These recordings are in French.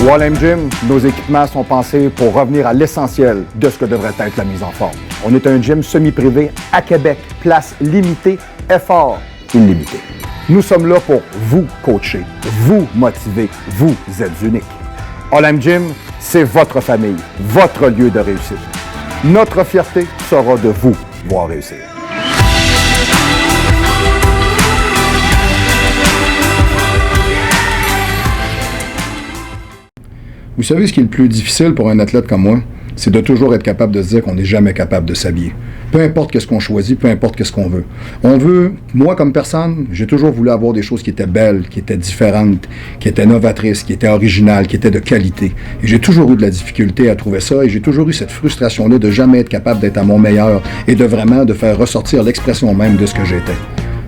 Wall Gym, nos équipements sont pensés pour revenir à l'essentiel de ce que devrait être la mise en forme. On est un gym semi-privé à Québec, place limitée, effort illimité. Nous sommes là pour vous coacher, vous motiver, vous êtes unique. All Gym, c'est votre famille, votre lieu de réussite. Notre fierté sera de vous voir réussir. Vous savez ce qui est le plus difficile pour un athlète comme moi? C'est de toujours être capable de se dire qu'on n'est jamais capable de s'habiller. Peu importe qu'est-ce qu'on choisit, peu importe qu'est-ce qu'on veut. On veut, moi comme personne, j'ai toujours voulu avoir des choses qui étaient belles, qui étaient différentes, qui étaient novatrices, qui étaient originales, qui étaient de qualité. Et j'ai toujours eu de la difficulté à trouver ça et j'ai toujours eu cette frustration-là de jamais être capable d'être à mon meilleur et de vraiment de faire ressortir l'expression même de ce que j'étais.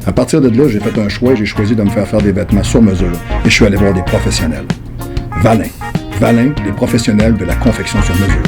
À partir de là, j'ai fait un choix et j'ai choisi de me faire des vêtements sur mesure et je suis allé voir des professionnels. Valin. Valin, les professionnels de la confection sur mesure.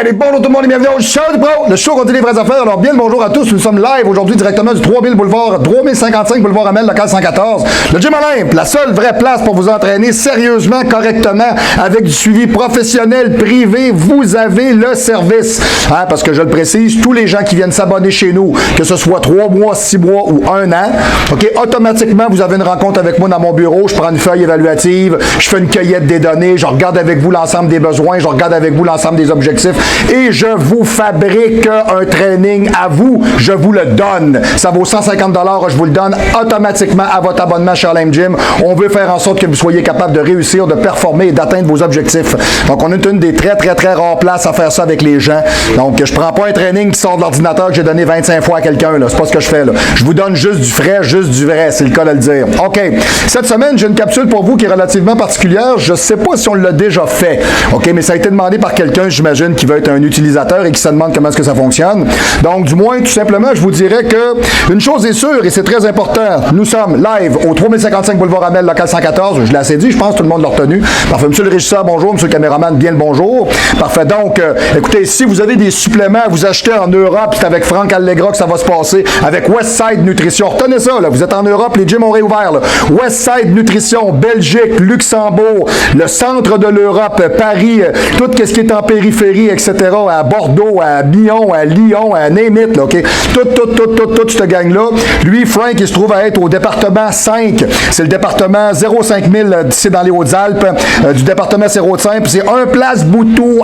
Et bonjour tout le monde et bienvenue au show du pro, le show qu'on dit les vraies affaires. Alors bien le bonjour à tous, nous sommes live aujourd'hui directement du 3055 boulevard Amel, local 114. Le Gym Olympe, la seule vraie place pour vous entraîner sérieusement, correctement, avec du suivi professionnel, privé. Vous avez le service. Hein, parce que je le précise, tous les gens qui viennent s'abonner chez nous, que ce soit 3 mois, 6 mois ou 1 an, ok, automatiquement vous avez une rencontre avec moi dans mon bureau, je prends une feuille évaluative, je fais une cueillette des données, je regarde avec vous l'ensemble des besoins, je regarde avec vous l'ensemble des objectifs. Et je vous fabrique un training à vous. Je vous le donne. Ça vaut 150 $. Je vous le donne automatiquement à votre abonnement chez All Gym. On veut faire en sorte que vous soyez capable de réussir, de performer et d'atteindre vos objectifs. Donc, on est une des très rares places à faire ça avec les gens. Donc, je prends pas un training qui sort de l'ordinateur que j'ai donné 25 fois à quelqu'un. C'est pas ce que je fais. Là. Je vous donne juste du frais, juste du vrai. C'est le cas de le dire. OK. Cette semaine, j'ai une capsule pour vous qui est relativement particulière. Je sais pas si on l'a déjà fait. OK, mais ça a été demandé par quelqu'un, j'imagine, qui veut être un utilisateur et qui se demande comment est-ce que ça fonctionne. Donc, du moins, tout simplement, je vous dirais que une chose est sûre, et c'est très important, nous sommes live au 3055 boulevard Amel, local 114. Je l'ai assez dit, je pense que tout le monde l'a retenu. Parfait. Monsieur le régisseur, bonjour. Monsieur le caméraman, bien le bonjour. Parfait. Donc, écoutez, si vous avez des suppléments à vous acheter en Europe, c'est avec Franck Allegra que ça va se passer, avec Westside Nutrition. Retenez ça, là. Vous êtes en Europe, les gyms ont réouvert, là. Westside Nutrition, Belgique, Luxembourg, le centre de l'Europe, Paris, tout ce qui est en périphérie, etc., à Bordeaux, à Lyon, à name it, là, OK? Toute cette gang-là. Lui, Frank, il se trouve à être au département 5. C'est le département 05000, c'est dans les Hautes-Alpes, du département 05. C'est un place Boutou.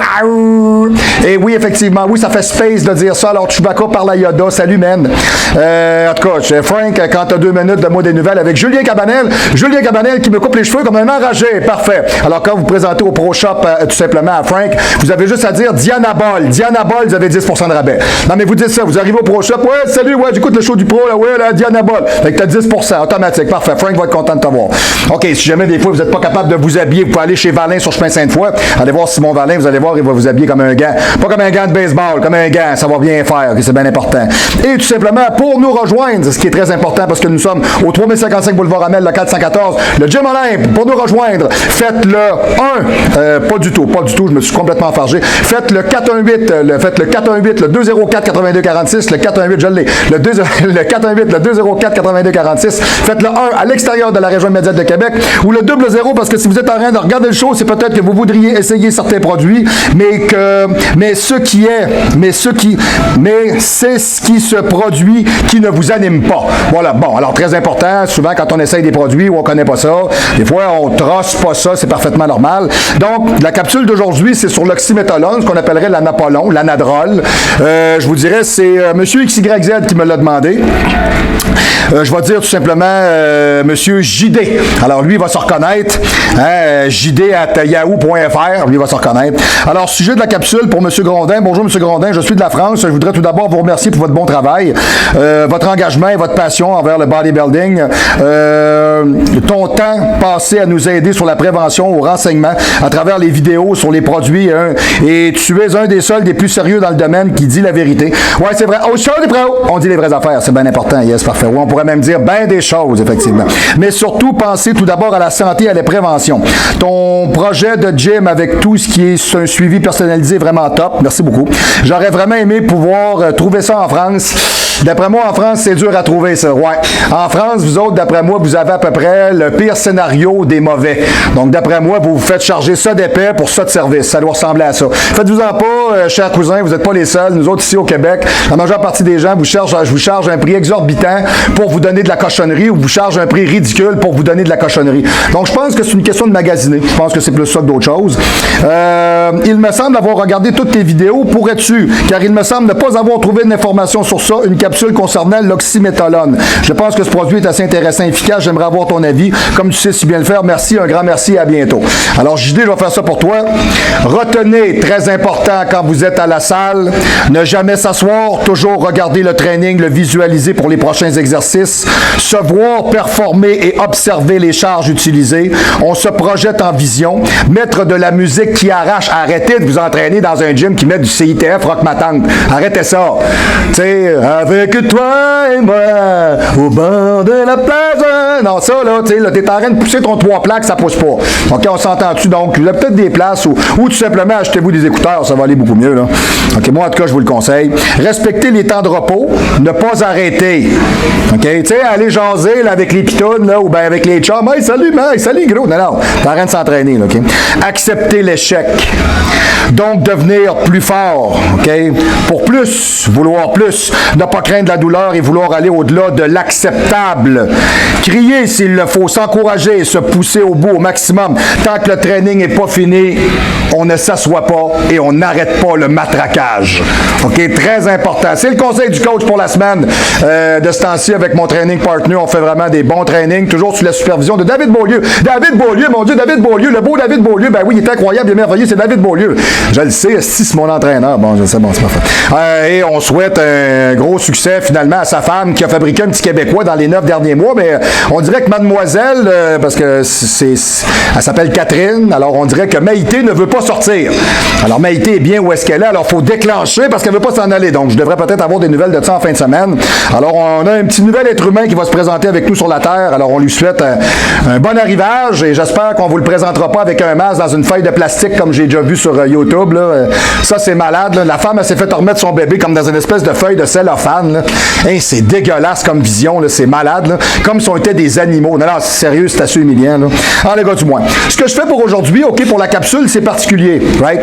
Et oui, effectivement, oui, ça fait space de dire ça. Alors, Chewbacca parle à Yoda. Salut, man. En tout cas, Frank, quand t'as 2 minutes, donne-moi des nouvelles avec Julien Cabanel. Julien Cabanel qui me coupe les cheveux comme un enragé. Parfait. Alors, quand vous présentez au Pro Shop, tout simplement à Frank, vous avez juste à dire Diana Ball. Diana Ball, vous avez 10% de rabais. Non, mais vous dites ça, vous arrivez au Pro Shop, ouais, salut, ouais, j'écoute le show du Pro, là, ouais, là, Diana Ball. Fait que t'as 10%, automatique, parfait. Frank va être content de t'avoir. OK, si jamais des fois vous n'êtes pas capable de vous habiller, vous pouvez aller chez Valin sur chemin Sainte-Foy. Allez voir Simon Valin, vous allez voir, il va vous habiller comme un gant. Pas comme un gant de baseball, comme un gant, ça va bien faire, okay, c'est bien important. Et tout simplement, pour nous rejoindre, ce qui est très important parce que nous sommes au 3055 boulevard Amel, le 414, le Gym Olympe, pour nous rejoindre, faites le pas du tout, je me suis complètement fargé. Faites le 418, le 204 82 46, le 418, je l'ai, le 418, le 204 82 46. Faites le 1 à l'extérieur de la région immédiate de Québec ou le 00 parce que si vous êtes en train de regarder le show, c'est peut-être que vous voudriez essayer certains produits, mais c'est ce qui se produit qui ne vous anime pas. Voilà. Bon, alors très important, souvent quand on essaye des produits où on connaît pas ça, des fois on trosse pas ça, c'est parfaitement normal. Donc, la capsule d'aujourd'hui, c'est sur l'oxymétolone, ce qu'on appelle s'appellerait l'Anapolon, l'Anadrol. Je vous dirais, c'est Monsieur XYZ qui me l'a demandé. Je vais dire tout simplement Monsieur JD. Alors, lui, il va se reconnaître. Hein, JD@yahoo.fr. Lui, il va se reconnaître. Alors, sujet de la capsule pour Monsieur Grondin. Bonjour, Monsieur Grondin. Je suis de la France. Je voudrais tout d'abord vous remercier pour votre bon travail, votre engagement et votre passion envers le bodybuilding. Ton temps passé à nous aider sur la prévention, au renseignement, à travers les vidéos sur les produits. Hein, et tu es un des seuls des plus sérieux dans le domaine qui dit la vérité. Ouais, c'est vrai. Au show des pros, on dit les vraies affaires. C'est bien important. Yes, parfait. Ouais, on pourrait même dire bien des choses, effectivement. Mais surtout, pensez tout d'abord à la santé et à la prévention. Ton projet de gym avec tout ce qui est un suivi personnalisé vraiment top. Merci beaucoup. J'aurais vraiment aimé pouvoir trouver ça en France. D'après moi, en France, c'est dur à trouver, ça. Ouais. En France, vous autres, d'après moi, vous avez à peu près le pire scénario des mauvais. Donc, d'après moi, vous vous faites charger ça d'épais pour ça de service. Ça doit ressembler à ça. Faites-vous-en pas, chers cousins, vous n'êtes pas les seuls. Nous autres, ici au Québec, la majeure partie des gens je vous charge un prix exorbitant pour vous donner de la cochonnerie ou vous charge un prix ridicule pour vous donner de la cochonnerie. Donc, je pense que c'est une question de magasiner. Je pense que c'est plus ça que d'autres choses. Il me semble avoir regardé toutes tes vidéos. Pourrais-tu? Car il me semble ne pas avoir trouvé d'informations sur ça. Une capsule concernant l'oxymétolone. Je pense que ce produit est assez intéressant et efficace. J'aimerais avoir ton avis. Comme tu sais si bien le faire, merci, un grand merci et à bientôt. Alors, JD, je vais faire ça pour toi. Retenez, très important quand vous êtes à la salle, ne jamais s'asseoir, toujours regarder le training, le visualiser pour les prochains exercices, se voir performer et observer les charges utilisées. On se projette en vision. Mettre de la musique qui arrache. Arrêtez de vous entraîner dans un gym qui met du CITF rock ma tante. Arrêtez ça. Tu sais, avec toi et moi, au bord de la plage. Non, ça, là, tu sais, là, t'es en train de pousser ton 3 plaques, ça pousse pas. OK, on s'entend-tu? Donc, il y a peut-être des places où tout simplement, achetez-vous des écouteurs, ça va aller beaucoup mieux, là. OK, moi, en tout cas, je vous le conseille. Respectez les temps de repos, ne pas arrêter. OK, tu sais, aller jaser, là, avec les pitounes, là, ou bien avec les chums. Hey, salut, man, salut, gros. Non, non, t'es en train de s'entraîner, là, OK? Accepter l'échec. Donc, devenir plus fort, OK? Pour plus, vouloir plus, ne pas craindre la douleur et vouloir aller au-delà de l'acceptable. Crier s'il le faut, s'encourager, se pousser au bout, au maximum. Tant que le training n'est pas fini, on ne s'assoit pas et on n'arrête pas le matraquage. OK? Très important. C'est le conseil du coach pour la semaine de ce temps-ci avec mon training partner. On fait vraiment des bons trainings, toujours sous la supervision de David Beaulieu. David Beaulieu, mon Dieu, David Beaulieu, le beau David Beaulieu. Ben oui, il est incroyable, il est merveilleux, c'est David Beaulieu. Je le sais, si c'est mon entraîneur. Bon, je le sais, bon, c'est pas fait. Et on souhaite un gros succès finalement à sa femme qui a fabriqué un petit Québécois dans les 9 derniers mois. Mais on dirait que mademoiselle, parce que elle s'appelle Catherine, alors on dirait que Maïté ne veut pas sortir. Alors Maïté est bien où est-ce qu'elle est, alors il faut déclencher parce qu'elle ne veut pas s'en aller. Donc je devrais peut-être avoir des nouvelles de ça en fin de semaine. Alors on a un petit nouvel être humain qui va se présenter avec nous sur la Terre. Alors on lui souhaite un bon arrivage et j'espère qu'on vous le présentera pas avec un masque dans une feuille de plastique comme j'ai déjà vu sur YouTube. Là. Ça c'est malade. Là. La femme elle s'est fait remettre son bébé comme dans une espèce de feuille de cellophane. Hey, c'est dégueulasse comme vision. Là. C'est malade. Là. Comme si on était des animaux. Non, non, c'est sérieux, c'est assez humiliant. Là. Ah les gars du moins. Ce que je fais pour aujourd'hui, OK, pour la capsule, c'est particulier. Right?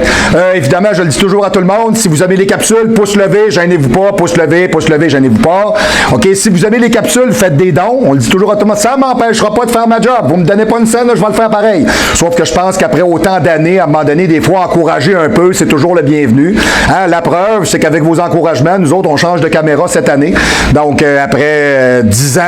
Évidemment, je le dis toujours à tout le monde. Si vous aimez les capsules, pouce levé, gênez-vous pas. Pouce levé, gênez-vous pas. OK, si vous aimez les capsules, faites des dons. On le dit toujours à tout le monde. Ça m'empêchera pas de faire ma job. Vous me donnez pas une scène, là, je vais le faire pareil. Sauf que je pense qu'après autant d'années, à un moment donné, des fois, encourager un peu, c'est toujours le bienvenu. Hein? La preuve, c'est qu'avec vos encouragements, nous autres, on change de caméra cette année. Donc, après 10 ans,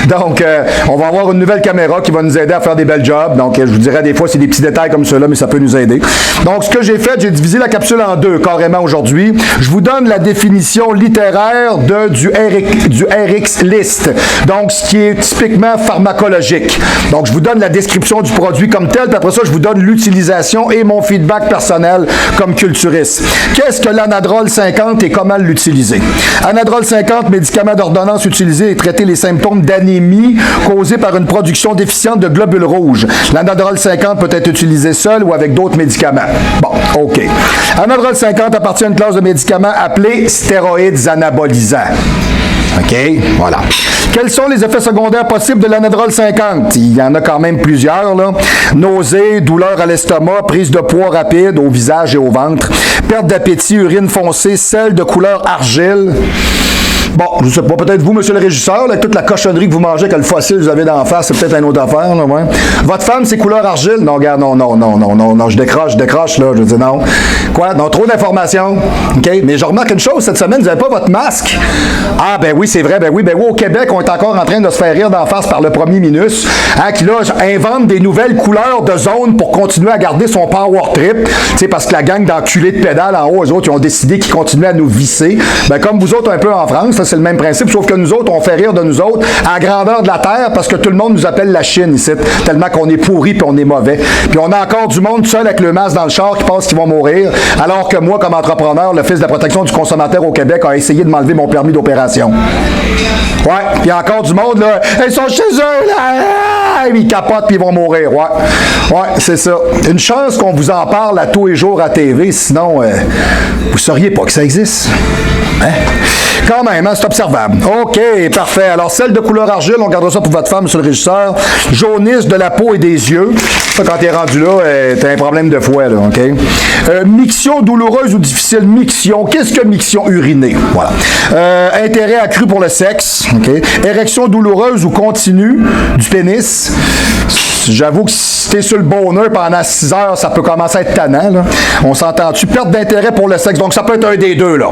donc, on va avoir une nouvelle caméra qui va nous aider à faire des belles jobs. Donc, je vous dirais, des fois, c'est des petits détails comme ceux-là, mais ça peut nous aider. Donc, ce que j'ai fait, j'ai divisé la capsule en deux, carrément, aujourd'hui. Je vous donne la définition littéraire du RX List. Donc, ce qui est typiquement pharmacologique. Donc, je vous donne la description du produit comme tel, puis après ça, je vous donne l'utilisation et mon feedback personnel comme culturiste. Qu'est-ce que l'Anadrol 50 et comment l'utiliser? Anadrol 50, médicament d'ordonnance utilisé et traiter les symptômes d'anémie causés par une production déficiente de globules rouges. L'Anadrol 50 peut être utilisé seul ou avec d'autres médicaments. Bon, OK. Anadrol 50 appartient à une classe de médicaments appelée stéroïdes anabolisants. OK? Voilà. Quels sont les effets secondaires possibles de l'Anadrol 50? Il y en a quand même plusieurs, là. Nausées, douleurs à l'estomac, prise de poids rapide au visage et au ventre, perte d'appétit, urine foncée, sel de couleur argile. Bon, je sais pas, peut-être vous, monsieur le régisseur, là, avec toute la cochonnerie que vous mangez, que le fossile vous avez d'en face, c'est peut-être une autre affaire, là, ouais. Votre femme, c'est couleur argile? Non, regarde, non, je décroche, là, je dis non. Quoi? Non, trop d'informations. OK? Mais je remarque une chose, cette semaine, vous n'avez pas votre masque. Ah, ben oui, c'est vrai, ben oui, au Québec, on est encore en train de se faire rire d'en face par le premier ministre, hein, qui, là, invente des nouvelles couleurs de zone pour continuer à garder son power trip, tu sais, parce que la gang d'enculés de pédales en haut, eux autres, ils ont décidé qu'ils continuaient à nous visser. Ben, comme vous autres, un peu en France, c'est le même principe, sauf que nous autres, on fait rire de nous autres à la grandeur de la Terre parce que tout le monde nous appelle la Chine ici, tellement qu'on est pourri puis on est mauvais. Puis on a encore du monde seul avec le masque dans le char qui pense qu'ils vont mourir, alors que moi, comme entrepreneur, l'Office de la protection du consommateur au Québec a essayé de m'enlever mon permis d'opération. Ouais, puis il y a encore du monde, là, ils sont chez eux, là, ils capotent puis ils vont mourir, ouais, c'est ça. Une chance qu'on vous en parle à tous les jours à TV, sinon, vous sauriez pas que ça existe. Hein? Quand même, hein, c'est observable. OK, parfait. Alors, celle de couleur argile, on gardera ça pour votre femme, monsieur le régisseur. Jaunisse de la peau et des yeux. Ça, quand t'es rendu là, t'as un problème de foie, là, OK? Miction douloureuse ou difficile? Miction. Qu'est-ce que miction? Urinée. Voilà. Intérêt accru pour le sexe. OK? Érection douloureuse ou continue du pénis. J'avoue que si t'es sur le bonheur pendant 6 heures, ça peut commencer à être tannant, là. On s'entend-tu? Perte d'intérêt pour le sexe. Donc, ça peut être un des deux, là.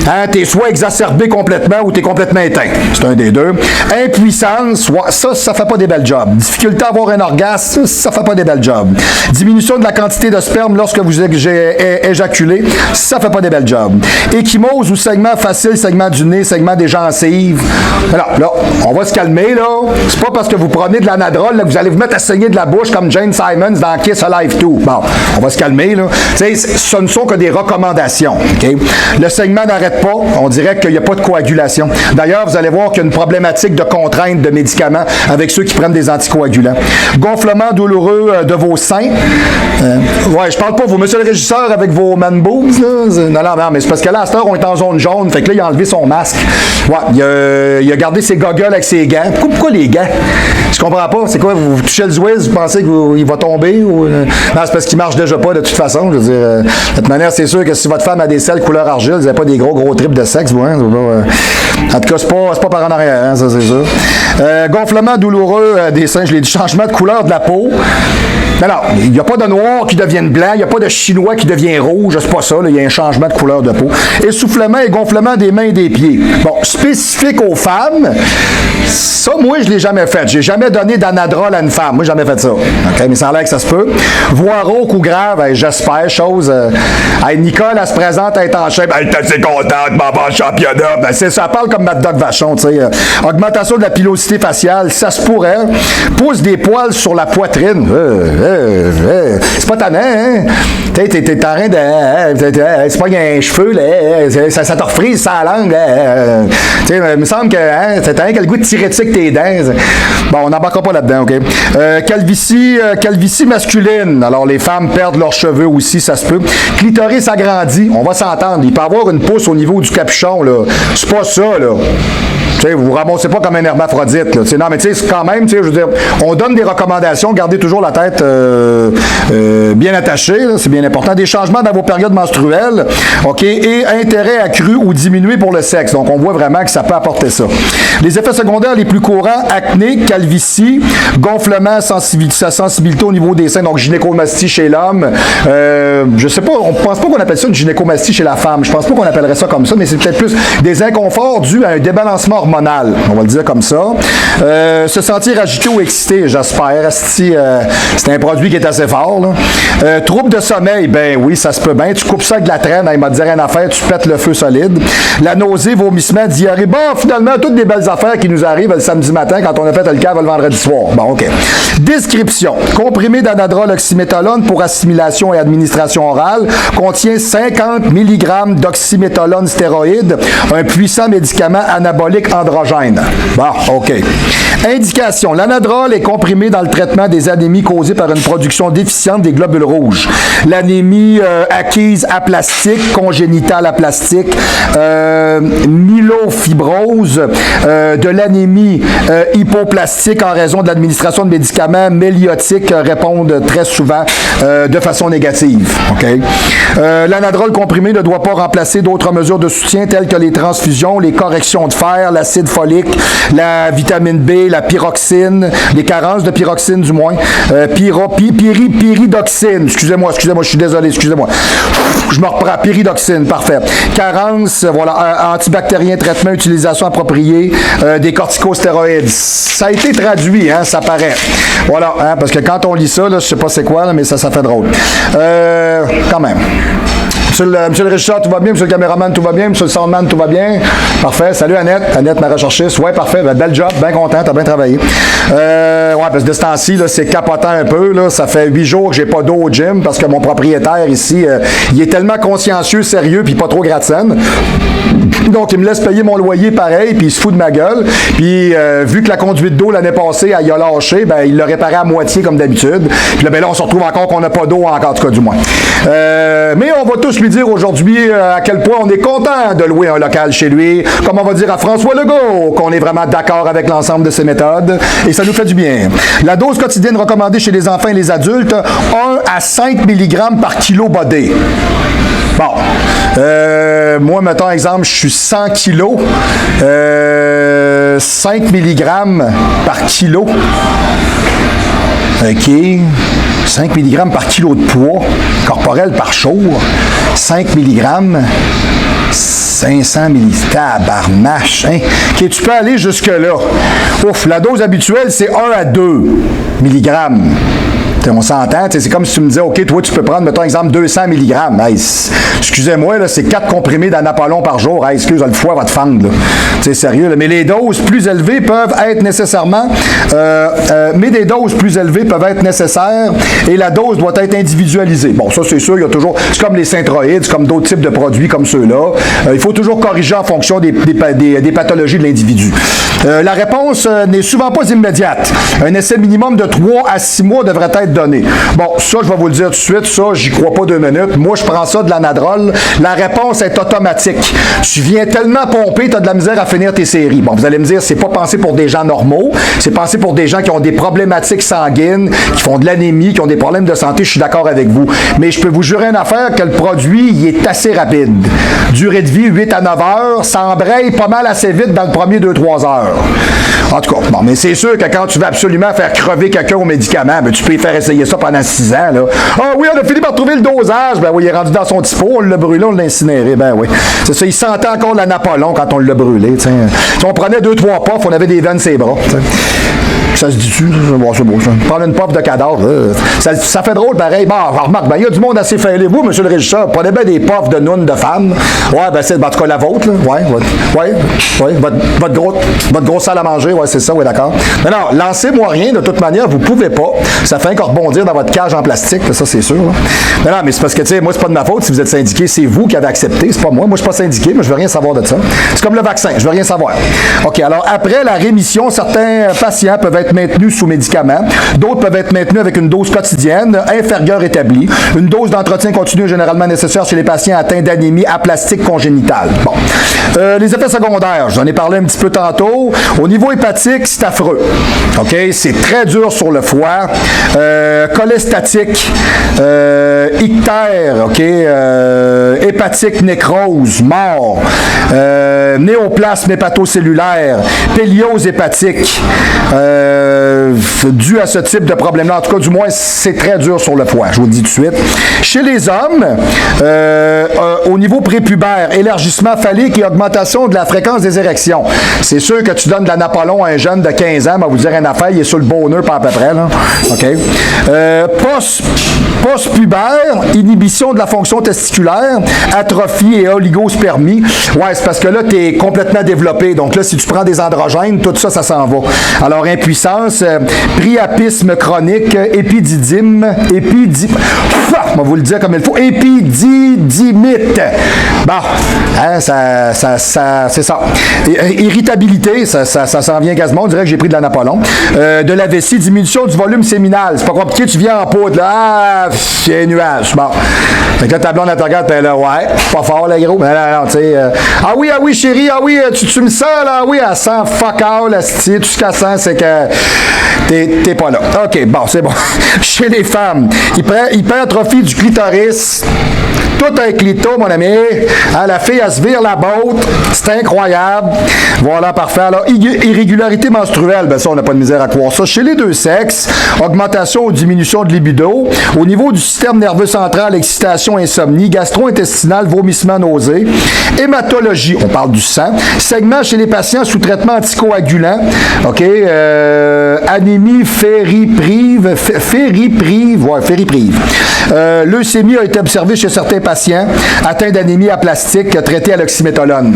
Hein, t'es soit exacerbé complètement ou t'es complètement éteint. C'est un des deux. Impuissance, ça fait pas des belles jobs. Difficulté à avoir un orgasme, ça fait pas des belles jobs. Diminution de la quantité de sperme lorsque vous éjaculez, ça fait pas des belles jobs. Échymose ou saignement facile, saignement du nez, saignement des gencives. Alors, là, on va se calmer, là. C'est pas parce que vous prenez de l'anadrol là, que vous allez vous mettre à saigner de la bouche comme Jane Simons dans Kiss Alive 2. Bon, on va se calmer, là. Tu sais, ce ne sont que des recommandations, OK? Le saignement n'arrête pas. On dirait qu'il n'y a pas de coagulation. D'ailleurs, vous allez voir qu'il y a une problématique de contrainte de médicaments avec ceux qui prennent des anticoagulants. Gonflement douloureux de vos seins. Ouais, je parle pas, vous, monsieur le régisseur, avec vos man boobs, là. Non, mais c'est parce que là, à cette heure, on est en zone jaune. Fait que là, il a enlevé son masque. Ouais, il a gardé ses goggles avec ses gants. Pourquoi les gants? Je comprends pas. C'est quoi, vous touchez le Zwiz, vous pensez qu'il va tomber? Ou... Non, c'est parce qu'il marche déjà pas de toute façon. Je veux dire, de toute manière, c'est sûr que si votre femme a des selles couleur argile, vous n'avez pas des gros trips de sexe, vous, hein? En tout cas, c'est pas par en arrière, hein, ça c'est sûr. Gonflement douloureux des seins, je l'ai dit, changement de couleur de la peau. Non, il n'y a pas de noir qui devienne blanc, il n'y a pas de chinois qui devient rouge, c'est pas ça, il y a un changement de couleur de peau. Essoufflement et gonflement des mains et des pieds. Bon, spécifique aux femmes, ça, moi, je l'ai jamais fait. J'ai jamais donné d'anadrol à une femme. Moi, j'ai jamais fait ça. OK, mais ça a l'air que ça se peut. Voix rauque ou grave, j'espère, chose. Nicole, elle se présente à être en chef. Elle est assez contente, m'en championnat. Ben, c'est ça, elle parle comme Mad Dog Vachon, tu sais. Augmentation de la pilosité faciale, ça se pourrait. Pousse des poils sur la poitrine. C'est pas tannant, hein? T'es en train de. C'est pas un cheveu, là. Ça te refrise sa langue, tu sais, il me semble que t'as rien que le goût de tirer dessus avec tes dents. Bon, on n'embarquera pas là-dedans, OK? Calvitie masculine. Alors, les femmes perdent leurs cheveux aussi, ça se peut. Clitoris agrandi. On va s'entendre. Il peut y avoir une pousse au niveau du capuchon, là. C'est pas ça, là. T'sais, vous vous ramassez pas comme un hermaphrodite. Là. Non, mais tu sais, quand même, je veux dire, on donne des recommandations. Gardez toujours la tête bien attachée. C'est bien important. Des changements dans vos périodes menstruelles. OK? Et intérêt accru ou diminué pour le sexe. Donc, on voit vraiment que ça peut apporter ça. Les effets secondaires les plus courants, acné, calvitie, gonflement, sensibilité au niveau des seins. Donc, gynécomastie chez l'homme. Je sais pas, on pense pas qu'on appelle ça une gynécomastie chez la femme. Je pense pas qu'on appellerait ça comme ça, mais c'est peut-être plus des inconforts dus à un débalancement hormonal. On va le dire comme ça. Se sentir agité ou excité, j'espère. C'est un produit qui est assez fort. Trouble de sommeil, ben oui, ça se peut bien. Tu coupes ça avec de la traîne, il m'a dit rien à faire, tu pètes le feu solide. La nausée, vomissement, diarrhée. Bon, finalement, toutes des belles affaires qui nous arrivent le samedi matin quand on a fait le cave le vendredi soir. Bon, OK. Description. Comprimé d'anadrol oxymétolone pour assimilation et administration orale contient 50 mg d'oxymétolone stéroïde, un puissant médicament anabolique androgène. Bon, OK. Indication. L'anadrol est comprimé dans le traitement des anémies causées par une production déficiente des globules rouges. L'anémie acquise aplastique, congénitale aplastique, myelofibrose, de l'anémie hypoplastique en raison de l'administration de médicaments méliotiques répondent très souvent de façon négative. Okay? L'anadrol comprimé ne doit pas remplacer d'autres mesures de soutien telles que les transfusions, les corrections de fer, l'acide folique, la vitamine B, la pyroxine, les carences de pyroxine du moins, pyridoxine, excusez-moi, je suis désolé, excusez-moi. Je me reprends, pyridoxine, parfait. Carence, voilà, antibactérien, traitement, utilisation appropriée, des corticostéroïdes. Ça a été traduit, hein, ça paraît. Voilà, hein, parce que quand on lit ça, là, je sais pas c'est quoi, là, mais ça fait drôle. Quand même. Monsieur le régisseur, tout va bien? Monsieur le caméraman, tout va bien? Monsieur le soundman, tout va bien? Parfait. Salut Annette. Annette, ma recherchiste. Ouais, parfait. Ben, bel job. Bien content. T'as bien travaillé. Ouais, parce que de ce temps-ci, là, c'est capotant un peu. Là. Ça fait 8 jours que j'ai pas d'eau au gym parce que mon propriétaire ici, il est tellement consciencieux, sérieux, puis pas trop gratte-scène. Donc, il me laisse payer mon loyer pareil, puis il se fout de ma gueule. Puis, vu que la conduite d'eau l'année passée, elle y a lâché, ben, il l'a réparé à moitié comme d'habitude. Puis là, ben là, on se retrouve encore qu'on n'a pas d'eau, encore, en tout cas, du moins. Mais on va tous lui dire aujourd'hui à quel point on est content de louer un local chez lui. Comme on va dire à François Legault, qu'on est vraiment d'accord avec l'ensemble de ses méthodes. Et ça nous fait du bien. La dose quotidienne recommandée chez les enfants et les adultes, 1 à 5 mg par kilo body. Bon. Moi, mettons exemple, je suis 100 kilos. 5 mg par kilo. OK. 5 mg par kilo de poids corporel par jour. 5 mg. 500 mg. Tabarnache. Hein? OK, tu peux aller jusque-là. Ouf, la dose habituelle, c'est 1 à 2 mg. On s'entend, c'est comme si tu me disais, OK, toi, tu peux prendre, mettons, exemple, 200 mg. Hey, excusez-moi, là, c'est 4 comprimés d'anapollon par jour. Hey, excuse, le foie va te fendre. C'est sérieux. Là. Mais les doses plus élevées peuvent être nécessairement... mais des doses plus élevées peuvent être nécessaires et la dose doit être individualisée. Bon, ça, c'est sûr, il y a toujours... C'est comme les synthroïdes, c'est comme d'autres types de produits comme ceux-là. Il faut toujours corriger en fonction des pathologies de l'individu. La réponse n'est souvent pas immédiate. Un essai minimum de 3 à 6 mois devrait être donné. Bon, ça, je vais vous le dire tout de suite, ça, j'y crois pas 2 minutes. Moi, je prends ça de l'anadrol. La réponse est automatique. Tu viens tellement pomper, tu as de la misère à finir tes séries. Bon, vous allez me dire, c'est pas pensé pour des gens normaux, c'est pensé pour des gens qui ont des problématiques sanguines, qui font de l'anémie, qui ont des problèmes de santé, je suis d'accord avec vous. Mais je peux vous jurer une affaire que le produit, il est assez rapide. Durée de vie, 8 à 9 heures, ça embraye pas mal assez vite dans le premier 2-3 heures. En tout cas, bon, mais c'est sûr que quand tu veux absolument faire crever quelqu'un au médicament, ben, tu peux y faire essayer ça pendant 6 ans, là. Ah oui, on a fini par trouver le dosage. Ben oui, il est rendu dans son petit pot, on l'a brûlé, on l'a incinéré. Ben oui. C'est ça, il sentait encore l'anapollon quand on l'a brûlé, t'sais. Si on prenait 2-3 puffs, on avait des veines ses bras, t'sais. Ça se dit-tu? Bon, c'est beau, ça. Prendre une puff de cadavre, ça fait drôle, pareil. Bon, remarque, ben, il y a du monde assez fêlé. Vous, monsieur le régisseur, prenez bien des puffs de nounes de femmes. Ouais, ben, c'est, en tout cas, la vôtre, là. Ouais, votre grosse salle à manger, ouais, c'est ça, ouais, d'accord. Mais non, lancez-moi rien, de toute manière, vous pouvez pas. Ça fait encore rebondir dans votre cage en plastique, ça, c'est sûr, là. Mais non, mais c'est parce que, tu sais, moi, c'est pas de ma faute si vous êtes syndiqué, c'est vous qui avez accepté, c'est pas moi. Moi, je suis pas syndiqué, mais je veux rien savoir de ça. C'est comme le vaccin, je veux rien savoir. OK, alors, après la rémission, certains patients peuvent être maintenus sous médicaments. D'autres peuvent être maintenus avec une dose quotidienne inférieure établie. Une dose d'entretien continu est généralement nécessaire chez les patients atteints d'anémie aplastique congénitale. Bon. Les effets secondaires, j'en ai parlé un petit peu tantôt. Au niveau hépatique, c'est affreux. OK? C'est très dur sur le foie. Cholestatique, ictère, OK? Hépatique, nécrose, mort. Néoplasme hépatocellulaire, péliose hépatique. Dû à ce type de problème-là. En tout cas, du moins, c'est très dur sur le foie, je vous le dis tout de suite. Chez les hommes, au niveau prépubère, élargissement phallique et augmentation de la fréquence des érections. C'est sûr que tu donnes de l'anapollon à un jeune de 15 ans, va vous dire une affaire, il est sur le bonheur, pas à peu près, là. OK? Post-pubère, inhibition de la fonction testiculaire, atrophie et oligospermie. Ouais, c'est parce que là, tu es complètement développé. Donc là, si tu prends des androgènes, tout ça, ça s'en va. Alors, impuissance, priapisme chronique, épididyme, on va vous le dire comme il faut, épididymite. Bon, hein, c'est ça. Irritabilité, ça s'en vient quasiment. On dirait que j'ai pris de l'anapolon. De la vessie, diminution du volume séminal. C'est pas compliqué, tu viens en poudre, là. Ah, c'est un nuage. Bon. Fait que là, ta blonde, elle te regarde, t'es là, ouais, pas fort, là, gros. Mais non, tu sais. Ah oui, chérie, ah oui, tu me sens, là, ah oui, elle sent fuck all, asti. Tout ce qu'elle sent, c'est que t'es pas là. OK, bon, c'est bon. Chez les femmes, hypertrophie du clitoris. Tout un clito, mon ami. Hein, la fille, elle se vire la botte. C'est incroyable. Voilà, parfait. Alors, irrégularité menstruelle. Ben ça, on n'a pas de misère à croire ça. Chez les deux sexes, augmentation ou diminution de libido. Au niveau du système nerveux central, excitation, insomnie. Gastro-intestinal, vomissement, nausée. Hématologie, on parle du sang. Segment chez les patients sous traitement anticoagulant. OK. Anémie fériprive. Leucémie a été observée chez certains patients atteints d'anémie aplastique traités à l'oxymétolone.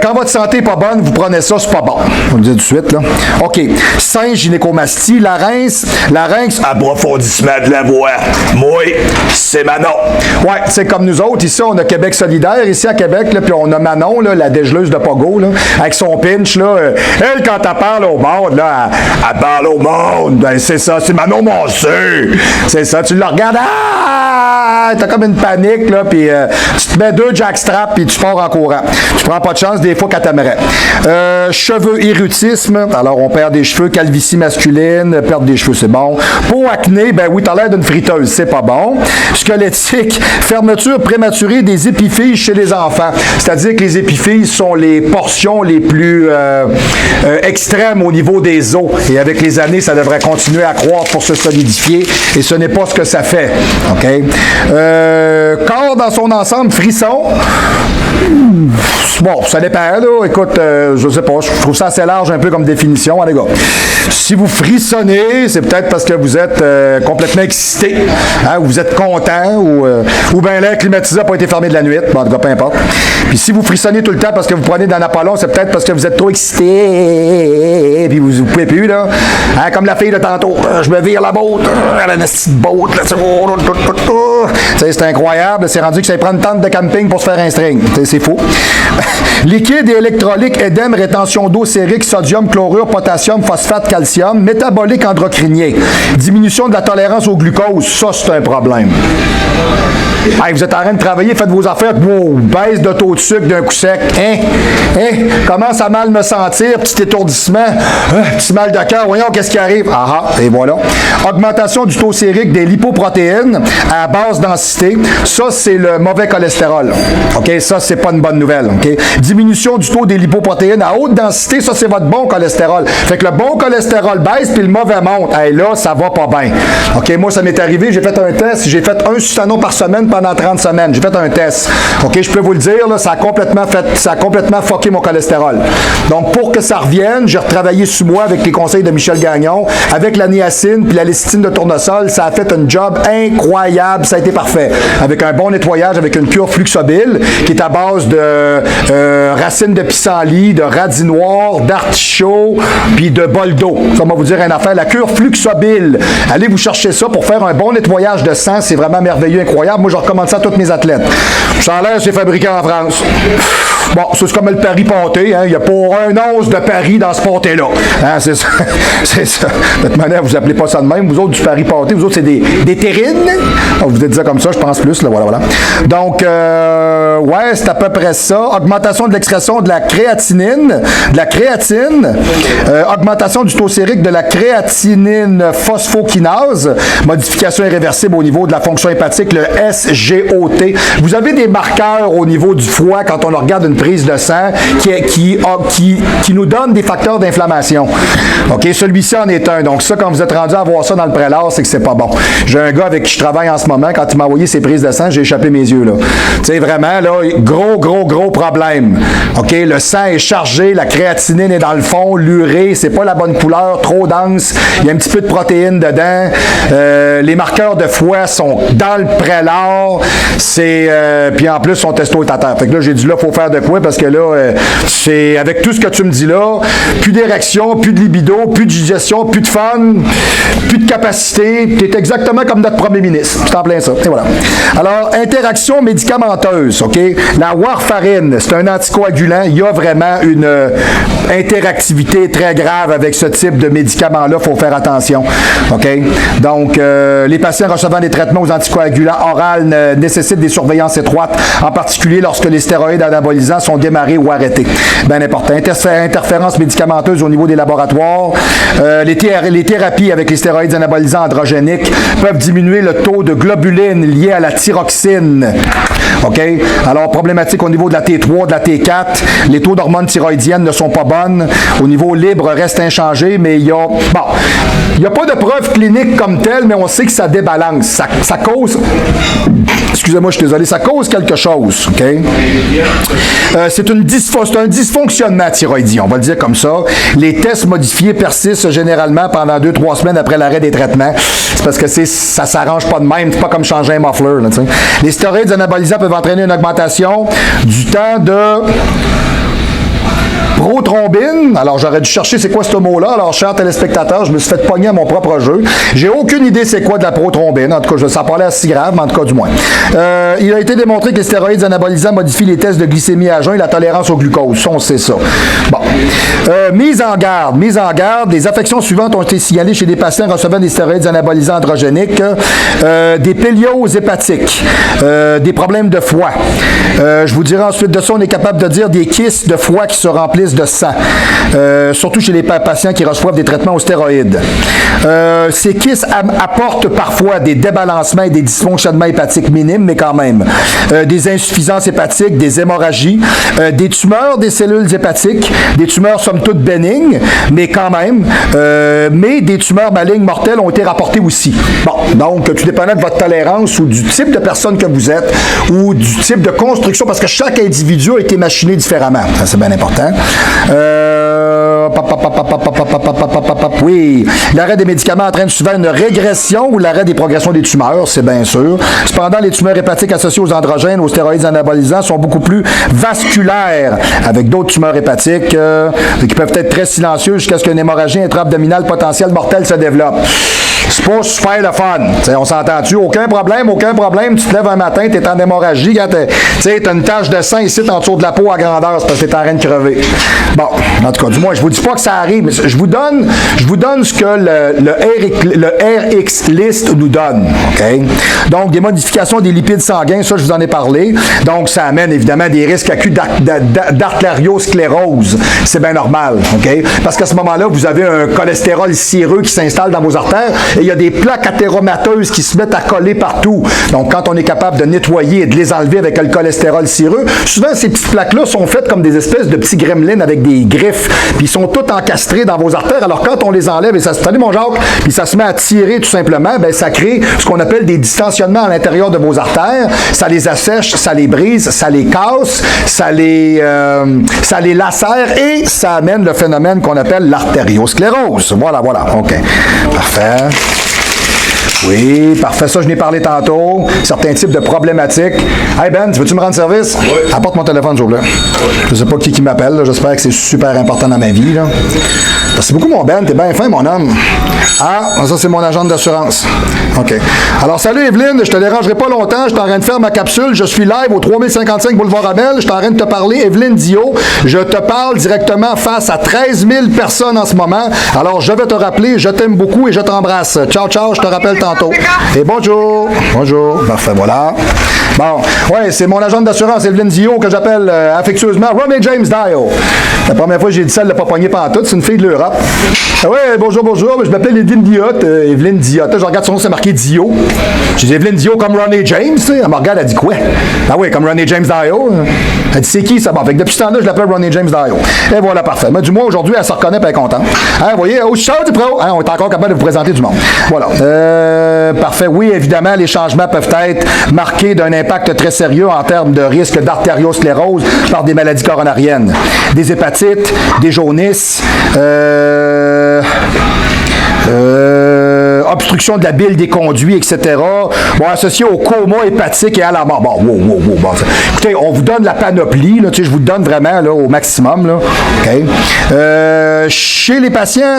Quand votre santé n'est pas bonne, vous prenez ça, c'est pas bon. On le dit tout de suite, là. OK. Sein, gynécomastie, larynx, approfondissement de la voix. Moi, c'est Manon. Ouais, c'est comme nous autres, ici, on a Québec solidaire, ici à Québec, là, puis on a Manon, là, la dégeleuse de Pogo, là, avec son pinch, là. Elle, quand elle parle au monde, là, elle parle au monde. Ben, c'est ça, c'est Manon Mancé. C'est ça, tu le regardes, t'as comme une panique, là, puis tu te mets 2 jackstraps, puis tu pars en courant. Tu prends pas de chance des fois qu'elle t'aimerait. Cheveux, hirsutisme. Alors, on perd des cheveux. Calvitie masculine. Perdre des cheveux, c'est bon. Peau acné, ben oui, t'as l'air d'une friteuse. C'est pas bon. Squelettique. Fermeture prématurée des épiphyses chez les enfants. C'est-à-dire que les épiphyses sont les portions les plus extrêmes au niveau des os. Et avec les années, ça devrait continuer à croître pour se solidifier. Et ce n'est pas ce que ça fait. OK? Corps dans son ensemble, frisson. Bon, ça dépend, là. Écoute, je sais pas, je trouve ça assez large un peu comme définition, hein, les gars. Si vous frissonnez, c'est peut-être parce que vous êtes complètement excité, hein, ou vous êtes content, ou bien l'air climatisé n'a pas été fermé de la nuit. Bon, en tout cas, peu importe. Puis si vous frissonnez tout le temps parce que vous prenez de l'anapolon, c'est peut-être parce que vous êtes trop excité, puis vous pouvez plus, là. Hein, comme la fille de tantôt. Je me vire la botte. Elle a une petite botte, là. C'est incroyable. C'est rendu que ça prend une tente de camping pour se faire un string. C'est faux. Liquide et électrolyte, édème, rétention d'eau sérique, sodium, chlorure, potassium, phosphate, calcium, métabolique endocrinien, diminution de la tolérance au glucose, ça c'est un problème. Hey, vous êtes en train de travailler, faites vos affaires, baisse de taux de sucre d'un coup sec. Commence à mal me sentir, petit étourdissement, petit mal de cœur, voyons qu'est-ce qui arrive. Et voilà. Augmentation du taux sérique des lipoprotéines à basse densité, ça c'est le mauvais cholestérol. OK, ça c'est pas une bonne nouvelle. OK? Diminution du taux des lipoprotéines à haute densité, ça c'est votre bon cholestérol. Fait que le bon cholestérol baisse puis le mauvais monte. Hey, là, ça va pas bien. OK, moi ça m'est arrivé, j'ai fait un test, j'ai fait un Susano par semaine pendant 30 semaines. J'ai fait un test. OK, je peux vous le dire, là, ça a complètement fucké mon cholestérol. Donc, pour que ça revienne, j'ai retravaillé sous moi avec les conseils de Michel Gagnon, avec la niacine puis la lécithine de tournesol. Ça a fait un job incroyable. Ça a été parfait. Avec un bon nettoyage, avec une cure Fluxobile, qui est à base de racines de pissenlit, de radis noir, d'artichaut, puis de bol d'eau. Ça va vous dire une affaire. La cure Fluxobile. Allez vous chercher ça pour faire un bon nettoyage de sang. C'est vraiment merveilleux, incroyable. Moi, je recommande ça à tous mes athlètes. Ça a l'air, c'est fabriqué en France. Bon, c'est comme le Paris pâté. Hein? Il n'y a pas un once de Paris dans ce pâté-là. Hein? C'est ça. C'est ça. De toute manière, vous appelez pas ça de même. Vous autres, du Paris pâté, vous autres, c'est des terrines. On vous dites ça comme ça, je pense plus. Là, voilà. Donc, ouais, c'est à peu près ça. Augmentation de l'expression de la créatinine. Augmentation du taux sérique de la créatinine phosphokinase. Modification irréversible au niveau de la fonction hépatique, le SGOT. Vous avez des marqueurs au niveau du foie quand on regarde une prise de sang qui nous donne des facteurs d'inflammation. OK, celui-ci en est un. Donc ça, quand vous êtes rendu à voir ça dans le prélat, c'est que c'est pas bon. J'ai un gars avec qui je travaille en ce moment, quand il m'a envoyé ses prises de sang, j'ai échappé mes yeux, là. Tu sais, vraiment, là, gros problème. OK, le sang est chargé, la créatinine est dans le fond, l'urée, c'est pas la bonne couleur, trop dense, il y a un petit peu de protéines dedans, les marqueurs de foie sont dans le prélat, puis en plus, son testo est à terre. Fait que là, j'ai dit, là, faut faire de toi, parce que là, c'est avec tout ce que tu me dis là, plus d'érection, plus de libido, plus de digestion, plus de fun, plus de capacité. Tu es exactement comme notre premier ministre. C'est en plein ça. Et voilà. Alors, interaction médicamenteuse, OK? La warfarine, c'est un anticoagulant. Il y a vraiment une interactivité très grave avec ce type de médicament-là. Il faut faire attention. OK? Donc, les patients recevant des traitements aux anticoagulants orales nécessitent des surveillances étroites, en particulier lorsque les stéroïdes anabolisants sont démarrés ou arrêtés. Bien important. Interférences médicamenteuses au niveau des laboratoires. Les thérapies avec les stéroïdes anabolisants androgéniques peuvent diminuer le taux de globuline lié à la thyroxine. OK? Alors, problématique au niveau de la T3, de la T4. Les taux d'hormones thyroïdiennes ne sont pas bonnes. Au niveau libre, reste inchangé, mais il y a... Bon, il n'y a pas de preuve clinique comme telle, mais on sait que ça débalance. Ça cause... Excusez-moi, je suis désolé. Ça cause quelque chose, OK? C'est un dysfonctionnement thyroïdien, on va le dire comme ça. Les tests modifiés persistent généralement pendant 2-3 semaines après l'arrêt des traitements. C'est parce que ça s'arrange pas de même. C'est pas comme changer un muffler, là, t'sais. Les stéroïdes anabolisants peuvent entraîner une augmentation du temps de prothrombine. Alors, j'aurais dû chercher c'est quoi ce mot-là. Alors, chers téléspectateurs, je me suis fait pogner à mon propre jeu. J'ai aucune idée c'est quoi de la prothrombine. En tout cas, ça n'a pas l'air si grave, mais en tout cas, du moins. Il a été démontré que les stéroïdes anabolisants modifient les tests de glycémie à jeun et la tolérance au glucose. Ça, on sait ça. Bon. Mise en garde. Les affections suivantes ont été signalées chez des patients recevant des stéroïdes anabolisants androgéniques. Des pélioses hépatiques. Des problèmes de foie. Je vous dirai ensuite de ça, on est capable de dire des kystes de foie qui se remplissent de sang, surtout chez les patients qui reçoivent des traitements aux stéroïdes. Ces kystes apportent parfois des débalancements et des dysfonctionnements hépatiques minimes, mais quand même. Des insuffisances hépatiques, des hémorragies, des tumeurs des cellules hépatiques, des tumeurs somme toute bénignes, mais quand même. Mais des tumeurs malignes mortelles ont été rapportées aussi. Bon, donc, tout dépendant de votre tolérance ou du type de personne que vous êtes ou du type de construction, parce que chaque individu a été machiné différemment. Ça, c'est bien important. Oui, l'arrêt des médicaments entraîne souvent une régression ou l'arrêt des progressions des tumeurs, c'est bien sûr. Cependant, les tumeurs hépatiques associées aux androgènes, aux stéroïdes anabolisants sont beaucoup plus vasculaires, avec d'autres tumeurs hépatiques qui peuvent être très silencieuses jusqu'à ce qu'une hémorragie intra-abdominale potentielle mortelle se développe. C'est pas super le fun. T'sais, on s'entend-tu? Aucun problème. Tu te lèves un matin, t'es en hémorragie, t'as une tache de sang ici en dessous de la peau à grandeur, c'est parce que t'es en train de crever. Bon, en tout cas, du moins, je vous dis pas que ça arrive, mais je vous donne ce que le RX List nous donne. OK? Donc, des modifications des lipides sanguins, ça, je vous en ai parlé. Donc, ça amène évidemment des risques accus d'artériosclérose. C'est bien normal. OK? Parce qu'à ce moment-là, vous avez un cholestérol cireux qui s'installe dans vos artères et il y a des plaques athéromateuses qui se mettent à coller partout. Donc, quand on est capable de nettoyer et de les enlever avec le cholestérol cireux, souvent, ces petites plaques-là sont faites comme des espèces de petits gremlins avec des griffes, puis ils sont tous encastrés dans vos artères. Alors, quand on les enlève et ça se fait, mon Jacques, puis ça se met à tirer tout simplement, ben ça crée ce qu'on appelle des distensionnements à l'intérieur de vos artères. Ça les assèche, ça les brise, ça les casse, ça les lacère et ça amène le phénomène qu'on appelle l'artériosclérose. Voilà. OK. Parfait. Oui, parfait. Ça, je n'ai parlé tantôt. Certains types de problématiques. Hey Ben, veux-tu me rendre service? Oui. Apporte mon téléphone, s'il vous plaît. Je sais pas qui m'appelle. J'espère que c'est super important dans ma vie. Là. Merci beaucoup, mon Ben. T'es bien fin, mon homme. Ah, ça, c'est mon agent d'assurance. OK. Alors, salut, Evelyne. Je te dérangerai pas longtemps. Je suis en train de faire ma capsule. Je suis live au 3055 Boulevard Amel. Je suis en train de te parler. Evelyne Dio. Je te parle directement face à 13 000 personnes en ce moment. Alors, je vais te rappeler. Je t'aime beaucoup et je t'embrasse. Ciao, ciao. Je te rappelle tantôt. Et bonjour. Bonjour. Parfait, voilà. Bon, ouais, c'est mon agent d'assurance, Evelyne Dio, que j'appelle affectueusement Ronnie James Dio. La première fois que j'ai dit ça, elle l'a pas pogné pantoute, c'est une fille de l'Europe. Ah ouais, bonjour, je m'appelle Evelyne Diot, Evelyne Diot. Je regarde son nom, c'est marqué Dio. J'ai dit Evelyne Dio comme Ronnie James, tu sais. Elle me regarde, elle dit quoi? Ah oui, comme Ronnie James Dio. Elle dit, c'est qui ça? Bon, fait que depuis ce temps-là, je l'appelle Ronnie James Dio. Et voilà, parfait. Mais du moins, aujourd'hui, elle se reconnaît et elle est contente. Hein, vous voyez, au show du pro, hein, on est encore capable de vous présenter du monde. Voilà. Parfait. Oui, évidemment, les changements peuvent être marqués d'un impact très sérieux en termes de risque d'artériosclérose par des maladies coronariennes, des hépatites, des jaunisse, obstruction de la bile des conduits, etc. Bon, associé au coma hépatique et à la mort. Bon, wow. Bon, écoutez, on vous donne la panoplie, là, je vous le donne vraiment là, au maximum. Là. Okay. Chez les patients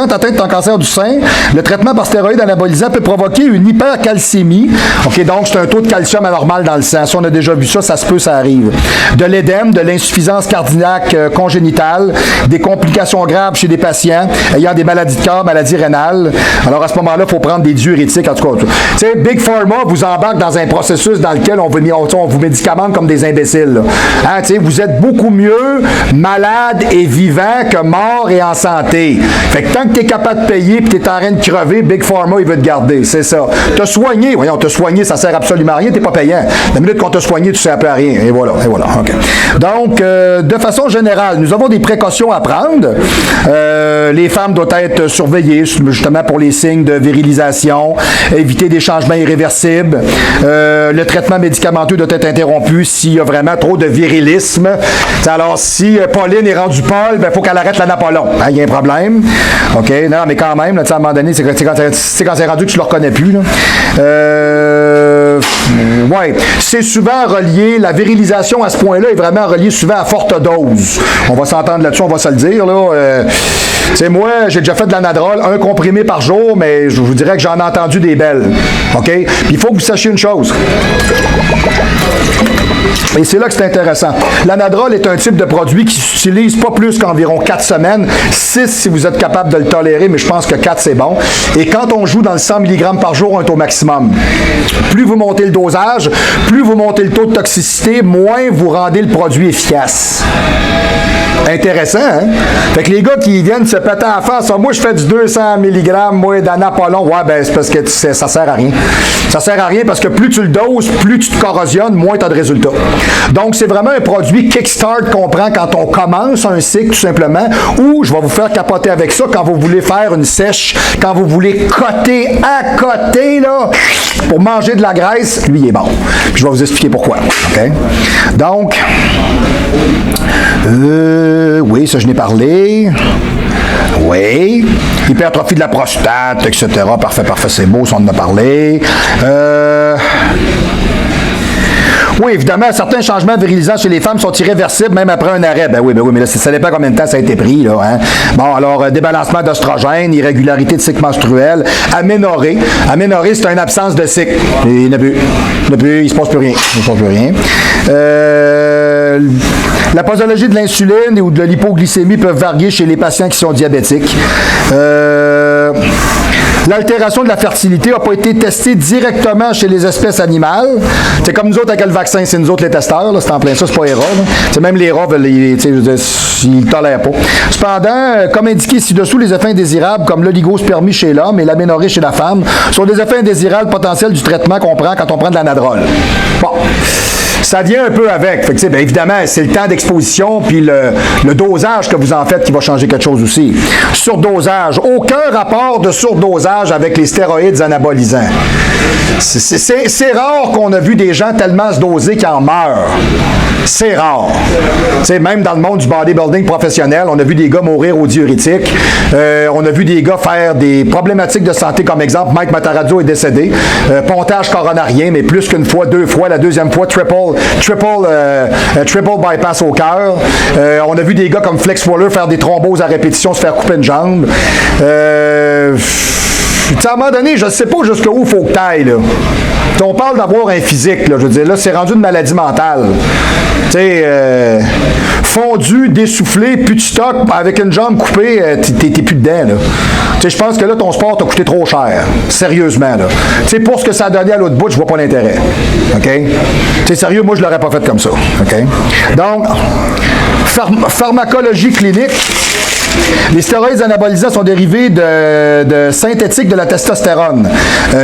atteints d'un cancer du sein, le traitement par stéroïdes anabolisants peut provoquer une hypercalcémie. OK, donc c'est un taux de calcium anormal dans le sang. Si on a déjà vu ça, ça se peut, ça arrive. De l'édème, de l'insuffisance cardiaque congénitale, des complications graves chez des patients ayant des maladies de cœur, maladies rénales. Alors à ce moment-là, il faut prendre des diurétiques. En tout cas, tu sais, Big Pharma vous embarque dans un processus dans lequel on vous médicamente comme des imbéciles. Hein, tu sais, vous êtes beaucoup mieux malade et vivant que mort et en santé. Fait que tant que tu es capable de payer et que tu es en train de crever, Big Pharma, il veut te garder. C'est ça. Te soigner, voyons, te soigner, ça sert absolument à rien, tu n'es pas payant. La minute qu'on t'a soigné, tu ne sers un peu à rien. Et voilà. Okay. Donc, de façon générale, nous avons des précautions à prendre. Les femmes doivent être surveillées, justement, pour les signes de virilisation, éviter des changements irréversibles. Le traitement médicamenteux doit être interrompu s'il y a vraiment trop de virilisme. Alors, si Pauline est rendue Paul, il faut qu'elle arrête l'anapollon. Il y a un problème. OK? Non, mais quand même, là, à un moment donné, c'est quand c'est rendu que tu ne le reconnais plus. Ouais. C'est souvent relié, la virilisation à ce point-là est vraiment reliée souvent à forte dose. On va s'entendre là-dessus, on va se le dire. Là. Moi, j'ai déjà fait de l'anadrol, 1 comprimé par jour, mais je vous dirais que j'en ai entendu des belles. OK? Puis il faut que vous sachiez une chose. Et c'est là que c'est intéressant. L'anadrol est un type de produit qui s'utilise pas plus qu'environ 4 semaines. 6 si vous êtes capable de le tolérer, mais je pense que 4 c'est bon. Et quand on joue dans le 100 mg par jour, on est au maximum. Plus vous montez le dosage, plus vous montez le taux de toxicité, moins vous rendez le produit efficace. Intéressant, hein? Fait que les gars qui viennent se péter en face, moi je fais du 200 mg, moi d'anapollon, ouais, ben c'est parce que ça sert à rien. Ça sert à rien parce que plus tu le doses, plus tu te corrosionnes, moins tu as de résultats. Donc c'est vraiment un produit kickstart qu'on prend quand on commence un cycle tout simplement, ou je vais vous faire capoter avec ça quand vous voulez faire une sèche, quand vous voulez coter à côté, là, pour manger de la graisse, lui il est bon. Puis je vais vous expliquer pourquoi. OK? Donc, oui, ça je n'ai parlé. Oui. Hypertrophie de la prostate, etc. Parfait, c'est beau, ça on en a parlé. Oui, évidemment, certains changements virilisants chez les femmes sont irréversibles, même après un arrêt. Ben oui, mais là, ça dépend combien de temps ça a été pris, là. Hein? Bon, alors, débalancement d'oestrogène, irrégularité de cycle menstruel, aménorrhée. Aménorrhée, c'est une absence de cycle. Il n'y en a plus. Il ne se passe plus rien. La posologie de l'insuline ou de l'hypoglycémie peuvent varier chez les patients qui sont diabétiques. L'altération de la fertilité n'a pas été testée directement chez les espèces animales. C'est comme nous autres avec le vaccin, c'est nous autres les testeurs, là, c'est en plein ça, c'est pas les rats. Même les rats, ils ne tolèrent pas. Cependant, comme indiqué ci-dessous, les effets indésirables comme l'oligospermie chez l'homme et l'aménorrhée chez la femme sont des effets indésirables potentiels du traitement qu'on prend quand on prend de l'anadrol. Bon. Ça vient un peu avec. Fait que, bien évidemment, c'est le temps d'exposition puis le dosage que vous en faites qui va changer quelque chose aussi. Surdosage. Aucun rapport de surdosage avec les stéroïdes anabolisants. C'est rare qu'on a vu des gens tellement se doser qu'ils en meurent. C'est rare. T'sais, même dans le monde du bodybuilding professionnel, on a vu des gars mourir aux diurétiques. On a vu des gars faire des problématiques de santé, comme exemple, Mike Matarazzo est décédé. Pontage coronarien, mais plus qu'une fois, 2 fois. La deuxième fois, triple bypass au cœur. On a vu des gars comme Flex Waller faire des thromboses à répétition, se faire couper une jambe. À un moment donné, je ne sais pas jusqu'où il faut que tu ailles, là. On parle d'avoir un physique, là, je veux dire, là, c'est rendu une maladie mentale. Tu sais, fondu, dessoufflé, plus de stock, avec une jambe coupée, t'es plus dedans, là. Tu sais, je pense que là, ton sport t'a coûté trop cher. Sérieusement, là. Tu sais, pour ce que ça a donné à l'autre bout, je vois pas l'intérêt. OK? Tu sais, sérieux, moi, je l'aurais pas fait comme ça. OK? Donc, pharmacologie clinique. Les stéroïdes anabolisants sont dérivés de synthétique de la testostérone.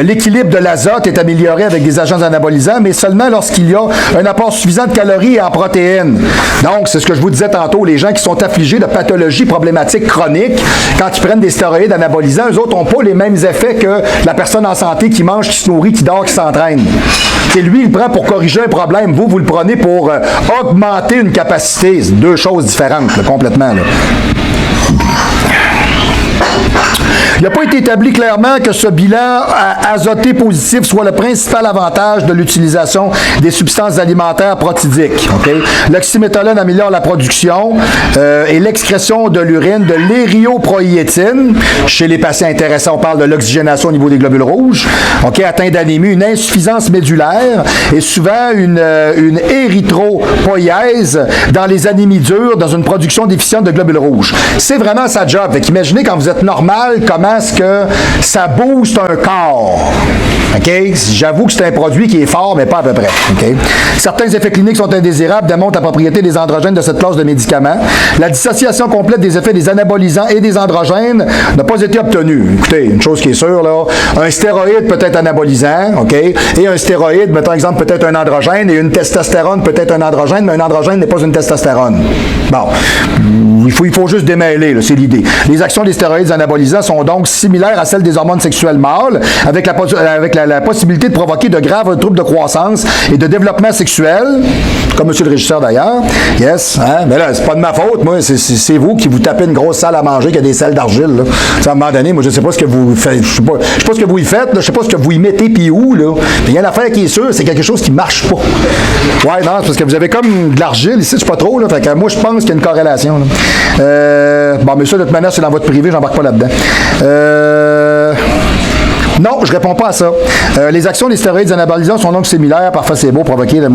L'équilibre de l'azote est amélioré avec des agents anabolisants, mais seulement lorsqu'il y a un apport suffisant de calories et en protéines. Donc, c'est ce que je vous disais tantôt, les gens qui sont affligés de pathologies problématiques chroniques, quand ils prennent des stéroïdes anabolisants, eux autres n'ont pas les mêmes effets que la personne en santé qui mange, qui se nourrit, qui dort, qui s'entraîne. Et lui, il le prend pour corriger un problème. Vous le prenez pour augmenter une capacité. C'est 2 choses différentes, là, complètement. Là. Il n'a pas été établi clairement que ce bilan azoté positif soit le principal avantage de l'utilisation des substances alimentaires protidiques. Okay? L'oxymétolone améliore la production et l'excrétion de l'urine de l'érythropoïétine. Chez les patients intéressés, on parle de l'oxygénation au niveau des globules rouges. Okay? Atteint d'anémie, une insuffisance médulaire et souvent une érythropoïèse dans les anémies dures, dans une production déficiente de globules rouges. C'est vraiment sa job. Fait qu'imaginez quand vous êtes normal, comment est-ce que ça booste un corps. Okay? J'avoue que c'est un produit qui est fort, mais pas à peu près. Okay? Certains effets cliniques sont indésirables, démontrent la propriété des androgènes de cette classe de médicaments. La dissociation complète des effets des anabolisants et des androgènes n'a pas été obtenue. Écoutez, une chose qui est sûre, là, un stéroïde peut être anabolisant, OK? Et un stéroïde, mettons exemple, peut être un androgène, et une testostérone peut être un androgène, mais un androgène n'est pas une testostérone. Bon, il faut juste démêler, là, c'est l'idée. Les actions des stéroïdes anabolisants sont donc similaires à celles des hormones sexuelles mâles, avec la possibilité de provoquer de graves troubles de croissance et de développement sexuel, comme monsieur le régisseur d'ailleurs. Yes, hein? Mais là, c'est pas de ma faute, moi, c'est vous qui vous tapez une grosse salle à manger qui a des selles d'argile, là. À un moment donné, moi, je sais pas ce que vous faites, je sais pas ce que vous y faites, là, je sais pas ce que vous y mettez pis où, là. Il y a une affaire qui est sûre, c'est quelque chose qui marche pas. Ouais, non, c'est parce que vous avez comme de l'argile ici, je sais pas trop, là, fait que moi, je pense qu'il y a une corrélation, là. Bon, mais ça, de toute manière, c'est dans votre privé, j'embarque pas là-dedans. Non, je réponds pas à ça. Les actions des stéroïdes anabolisants sont donc similaires. Parfait, c'est beau, provoquer des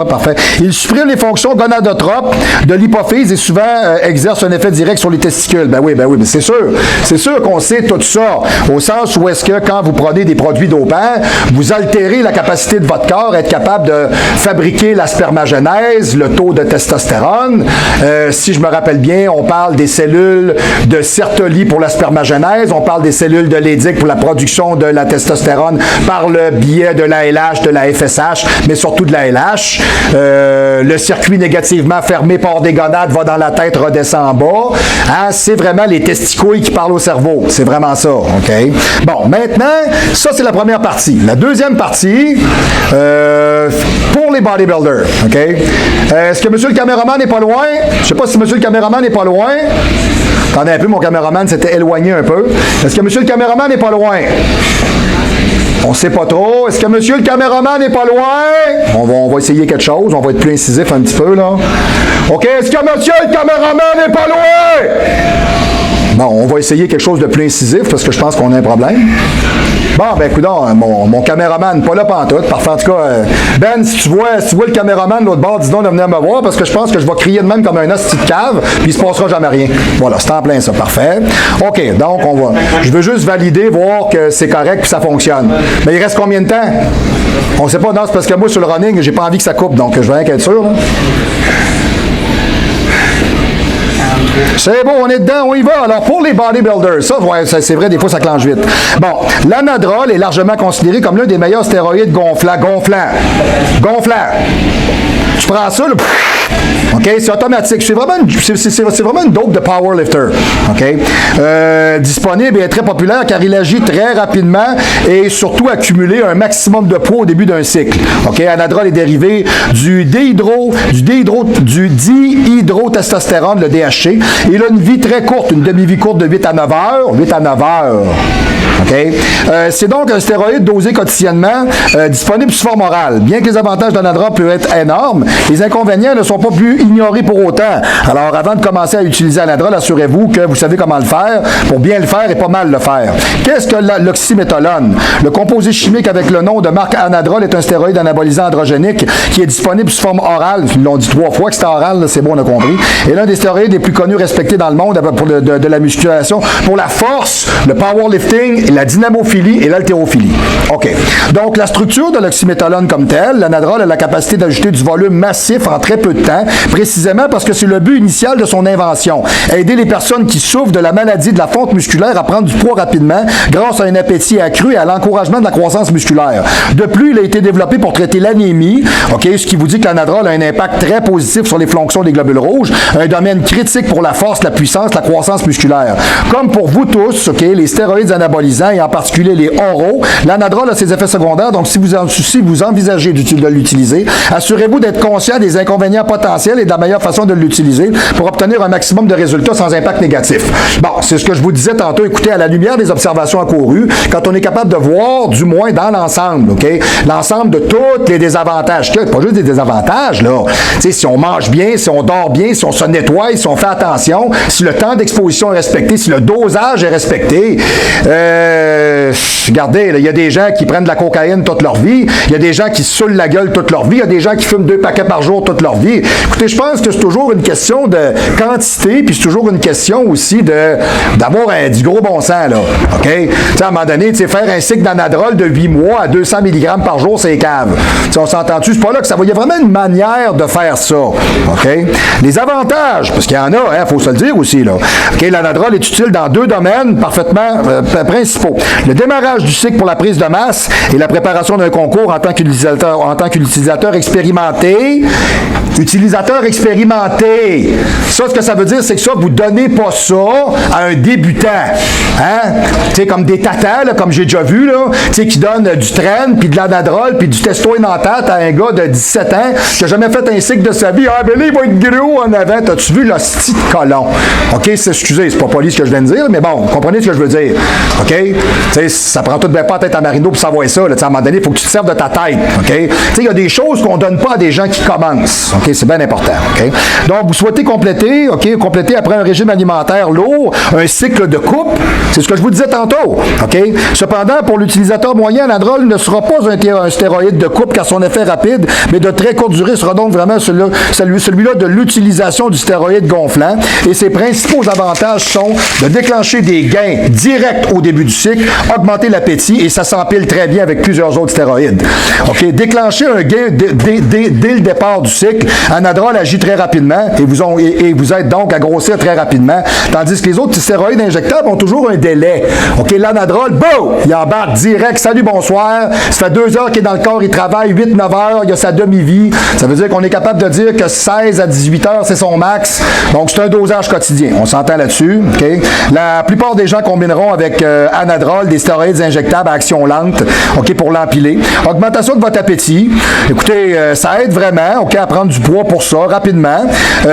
parfait. Ils suppriment les fonctions gonadotropes de l'hypophyse et souvent exercent un effet direct sur les testicules. Ben oui, mais c'est sûr. C'est sûr qu'on sait tout ça. Au sens où est-ce que quand vous prenez des produits dopants, vous altérez la capacité de votre corps à être capable de fabriquer la spermagénèse, le taux de testostérone. Si je me rappelle bien, on parle des cellules de Sertoli pour la spermagénèse, on parle des cellules de Leydig pour la production de la testostérone par le biais de l'ALH, de la FSH, mais surtout de l'ALH. Le circuit négativement fermé par des gonades va dans la tête, redescend en bas. Hein, c'est vraiment les testicouilles qui parlent au cerveau. C'est vraiment ça. OK? Bon, maintenant, ça, c'est la première partie. La deuxième partie, pour les bodybuilders. OK? Est-ce que monsieur le caméraman n'est pas loin? Je sais pas si monsieur le caméraman n'est pas loin. Attendez un peu, mon caméraman s'était éloigné un peu. Est-ce que monsieur le caméraman n'est pas loin? On sait pas trop. Est-ce que monsieur le caméraman n'est pas loin? On va essayer quelque chose. On va être plus incisif un petit peu, là. OK, est-ce que monsieur le caméraman n'est pas loin? Bon, on va essayer quelque chose de plus incisif parce que je pense qu'on a un problème. Bon, ben, coudonc, mon caméraman, pas là pantoute. Parfait, en tout cas, Ben, si tu vois le caméraman de l'autre bord, dis donc de venir me voir parce que je pense que je vais crier de même comme un hostie de cave, puis il se passera jamais rien. Voilà, c'est en plein ça, parfait. OK, donc, je veux juste valider, voir que c'est correct puis ça fonctionne. Mais il reste combien de temps? On sait pas, non, c'est parce que moi, sur le running, j'ai pas envie que ça coupe, donc je vais rien qu'être sûr, là. C'est bon, on est dedans, on y va. Alors, pour les bodybuilders, ça, ouais, c'est vrai, des fois, ça clenche vite. Bon, l'anadrol est largement considéré comme l'un des meilleurs stéroïdes gonflants. Tu prends ça, là, OK? C'est automatique. C'est vraiment une dope de powerlifter. OK? Disponible et très populaire car il agit très rapidement et surtout accumuler un maximum de poids au début d'un cycle. OK? Anadrol est dérivé du dihydrotestostérone, le DHT. Il a une vie très courte, une demi-vie courte de 8 à 9 heures. 8 à 9 heures. OK? C'est donc un stéroïde dosé quotidiennement, disponible sous forme orale. Bien que les avantages d'anadrol peuvent être énormes, les inconvénients ne sont pas plus ignorés pour autant. Alors, avant de commencer à utiliser anadrol, assurez-vous que vous savez comment le faire pour bien le faire et pas mal le faire. Qu'est-ce que l'oxymétolone? Le composé chimique avec le nom de marque anadrol est un stéroïde anabolisant androgénique qui est disponible sous forme orale. Ils l'ont dit 3 fois que c'était oral, c'est bon, on a compris. Et l'un des stéroïdes les plus connus, respectés dans le monde pour de la musculation, pour la force, le powerlifting, la dynamophilie et l'haltérophilie. OK. Donc, la structure de l'oxymétolone comme telle, l'anadrol a la capacité d'ajouter du volume massif en très peu de temps, précisément parce que c'est le but initial de son invention. Aider les personnes qui souffrent de la maladie de la fonte musculaire à prendre du poids rapidement grâce à un appétit accru et à l'encouragement de la croissance musculaire. De plus, il a été développé pour traiter l'anémie, OK, ce qui vous dit que l'anadrol a un impact très positif sur les fonctions des globules rouges, un domaine critique pour la force, la puissance, la croissance musculaire. Comme pour vous tous, OK, les stéroïdes anabolisants anabolisants et en particulier les oraux. L'anadrol a ses effets secondaires, donc si vous envisagez de l'utiliser, assurez-vous d'être conscient des inconvénients potentiels et de la meilleure façon de l'utiliser pour obtenir un maximum de résultats sans impact négatif. Bon, c'est ce que je vous disais tantôt. Écoutez, à la lumière des observations accourues, quand on est capable de voir, du moins dans l'ensemble, OK? L'ensemble de tous les désavantages qu'il y a, pas juste des désavantages, là. Tu sais, si on mange bien, si on dort bien, si on se nettoie, si on fait attention, si le temps d'exposition est respecté, si le dosage est respecté. Regardez, il y a des gens qui prennent de la cocaïne toute leur vie, il y a des gens qui se saoulent la gueule toute leur vie, il y a des gens qui fument 2 paquets par jour toute leur vie. Écoutez, je pense que c'est toujours une question de quantité, puis c'est toujours une question aussi d'avoir du gros bon sens, là. OK? Tu sais, à un moment donné, tu sais, faire un cycle d'anadrol de 8 mois à 200 mg par jour, c'est cave. T'sais, on s'entend-tu? C'est pas là que ça va. Il y a vraiment une manière de faire ça. OK? Les avantages, parce qu'il y en a, il faut se le dire aussi, là. OK? L'anadrol est utile dans 2 domaines parfaitement principaux. Le démarrage du cycle pour la prise de masse et la préparation d'un concours en tant qu'utilisateur expérimenté. Utilisateur expérimenté. Ça, ce que ça veut dire, c'est que ça, vous ne donnez pas ça à un débutant. Hein? Tu sais, comme des tatas, là, comme j'ai déjà vu, là, tu sais, qui donnent du Tren, puis de l'anadrol, puis du testoïnantate à un gars de 17 ans qui n'a jamais fait un cycle de sa vie. Ah, ben là, il va être gros en avant. T'as-tu vu l'hostie de colon? OK? Excusez, c'est pas poli ce que je viens de dire, mais bon, comprenez ce que je veux dire. OK? Tu sais, ça prend tout de bien pas la tête à Marino pour savoir ça. Là, à un moment donné, il faut que tu te serves de ta tête. OK? Tu sais, il y a des choses qu'on donne pas à des gens qui commencent. OK? C'est bien important. OK? Donc, vous souhaitez compléter, OK? Compléter après un régime alimentaire lourd, un cycle de coupe. C'est ce que je vous disais tantôt. OK? Cependant, pour l'utilisateur moyen, l'anadrol ne sera pas un stéroïde de coupe car son effet rapide, mais de très courte durée sera donc vraiment celui-là de l'utilisation du stéroïde gonflant. Et ses principaux avantages sont de déclencher des gains directs au début du cycle, augmenter l'appétit, et ça s'empile très bien avec plusieurs autres stéroïdes. OK? Déclencher un gain dès le départ du cycle, anadrol agit très rapidement et vous aide donc à grossir très rapidement, tandis que les autres stéroïdes injectables ont toujours un délai. OK? L'anadrol, boum! Il embarque direct. Salut, bonsoir. Ça fait 2 heures qu'il est dans le corps, il travaille 8-9 heures, il a sa demi-vie. Ça veut dire qu'on est capable de dire que 16 à 18 heures, c'est son max. Donc, c'est un dosage quotidien. On s'entend là-dessus. OK? La plupart des gens combineront avec anadrol des stéroïdes injectables à action lente, OK, pour l'empiler. Augmentation de votre appétit. Écoutez, ça aide vraiment, OK, à prendre du poids pour ça, rapidement.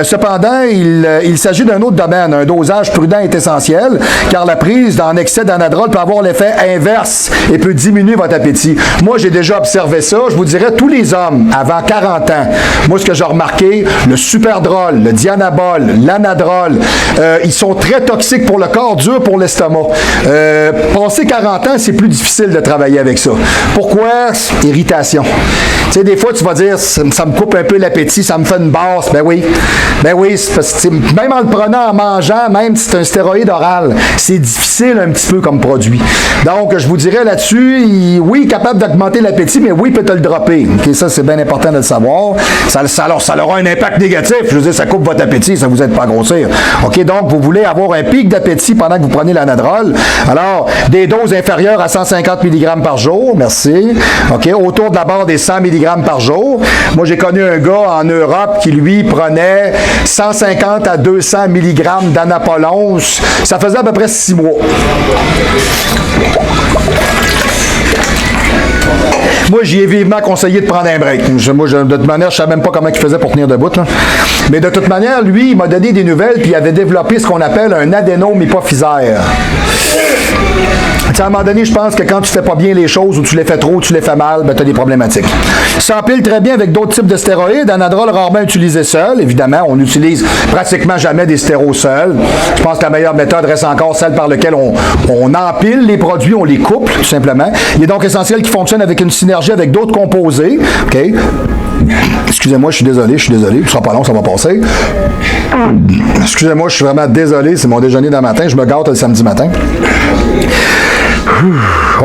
Cependant, il s'agit d'un autre domaine. Un dosage prudent est essentiel, car la prise en excès d'anadrol peut avoir l'effet inverse et peut diminuer votre appétit. Moi, j'ai déjà observé ça. Je vous dirais, tous les hommes avant 40 ans, moi, ce que j'ai remarqué, le superdrol, le dianabol, l'anadrol, ils sont très toxiques pour le corps, durs pour l'estomac. Passé 40 ans, c'est plus difficile de travailler avec ça. Pourquoi? Irritation. Tu sais, des fois, tu vas dire, ça me coupe un peu l'appétit, ça me fait une basse. Ben oui, c'est parce que même en le prenant, en mangeant, même si c'est un stéroïde oral, c'est difficile un petit peu comme produit. Donc, je vous dirais là-dessus, oui, capable d'augmenter l'appétit, mais oui, peut te le dropper. OK, ça, c'est bien important de le savoir. Alors, ça aura un impact négatif. Je veux dire, ça coupe votre appétit, ça vous aide pas à grossir. OK, donc, vous voulez avoir un pic d'appétit pendant que vous prenez l'anadrol. Alors, des doses inférieures à 150 mg par jour. Merci. OK, autour de la barre des 100 mg par jour. Moi, j'ai connu un gars en Europe qui, lui, prenait 150 à 200 mg d'anapolons. Ça faisait à peu près 6 mois. Moi, j'y ai vivement conseillé de prendre un break. Moi, de toute manière, je ne savais même pas comment il faisait pour tenir debout. Là. Mais de toute manière, lui, il m'a donné des nouvelles, puis il avait développé ce qu'on appelle un adénome hypophysaire. À un moment donné, je pense que quand tu fais pas bien les choses, ou tu les fais trop, ou tu les fais mal, ben, tu as des problématiques. Il s'empile très bien avec d'autres types de stéroïdes. Anadrol, rarement utilisé seul, évidemment. On n'utilise pratiquement jamais des stéros seuls. Je pense que la meilleure méthode reste encore celle par laquelle on empile les produits, on les couple, tout simplement. Il est donc essentiel qu'ils fonctionnent avec une synergie avec d'autres composés. OK? Excusez-moi, je suis désolé. Ce sera pas long, ça va passer. Excusez-moi, je suis vraiment désolé. C'est mon déjeuner d'un matin. Je me gâte le samedi matin.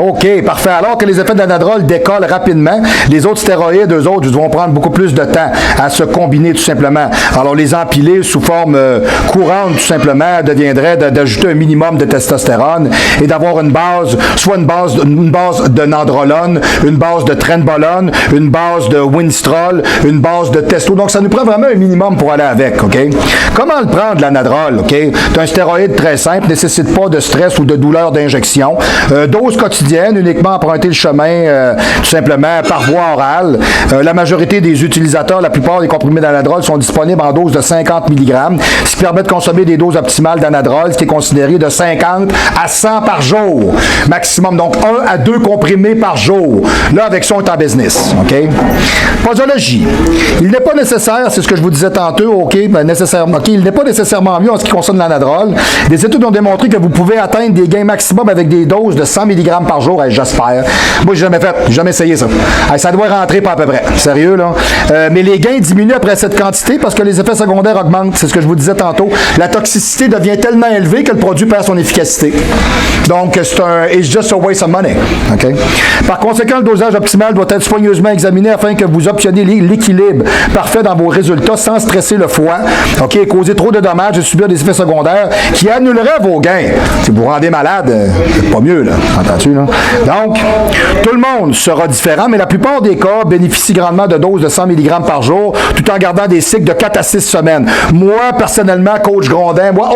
OK, parfait. Alors que les effets de l'anadrol décollent rapidement, les autres stéroïdes, eux autres, vont prendre beaucoup plus de temps à se combiner, tout simplement. Alors, les empiler sous forme courante, tout simplement, deviendrait d'ajouter un minimum de testostérone et d'avoir une base, soit une base de nandrolone, une base de trenbolone, une base de winstrol, une base de testo. Donc, ça nous prend vraiment un minimum pour aller avec, OK? Comment le prendre, l'anadrol, OK? C'est un stéroïde très simple, ne nécessite pas de stress ou de douleur d'injection. Dose quotidienne, uniquement emprunter le chemin tout simplement par voie orale. La majorité des utilisateurs, la plupart des comprimés d'anadrol sont disponibles en dose de 50 mg, ce qui permet de consommer des doses optimales d'anadrol, ce qui est considéré de 50 à 100 par jour. Maximum, donc 1 à 2 comprimés par jour. Là, avec ça, on est en business. OK? Posologie. Il n'est pas nécessaire, c'est ce que je vous disais tantôt, OK, nécessairement, OK, il n'est pas nécessairement mieux en ce qui concerne l'anadrol. Des études ont démontré que vous pouvez atteindre des gains maximum avec des doses de 100 mg par jour. Hey, j'espère. Moi, j'ai jamais essayé ça. Hey, ça doit rentrer pas à peu près. Sérieux, là. Mais les gains diminuent après cette quantité parce que les effets secondaires augmentent. C'est ce que je vous disais tantôt. La toxicité devient tellement élevée que le produit perd son efficacité. Donc, it's just a waste of money. Okay? Par conséquent, le dosage optimal doit être soigneusement examiné afin que vous obteniez l'équilibre parfait dans vos résultats sans stresser le foie, OK, et causer trop de dommages et subir des effets secondaires qui annuleraient vos gains. Si vous vous rendez malade, c'est pas mieux, là. Entends-tu, là? Donc, tout le monde sera différent, mais la plupart des cas bénéficient grandement de doses de 100 mg par jour, tout en gardant des cycles de 4 à 6 semaines. Moi, personnellement, coach Grondin, moi,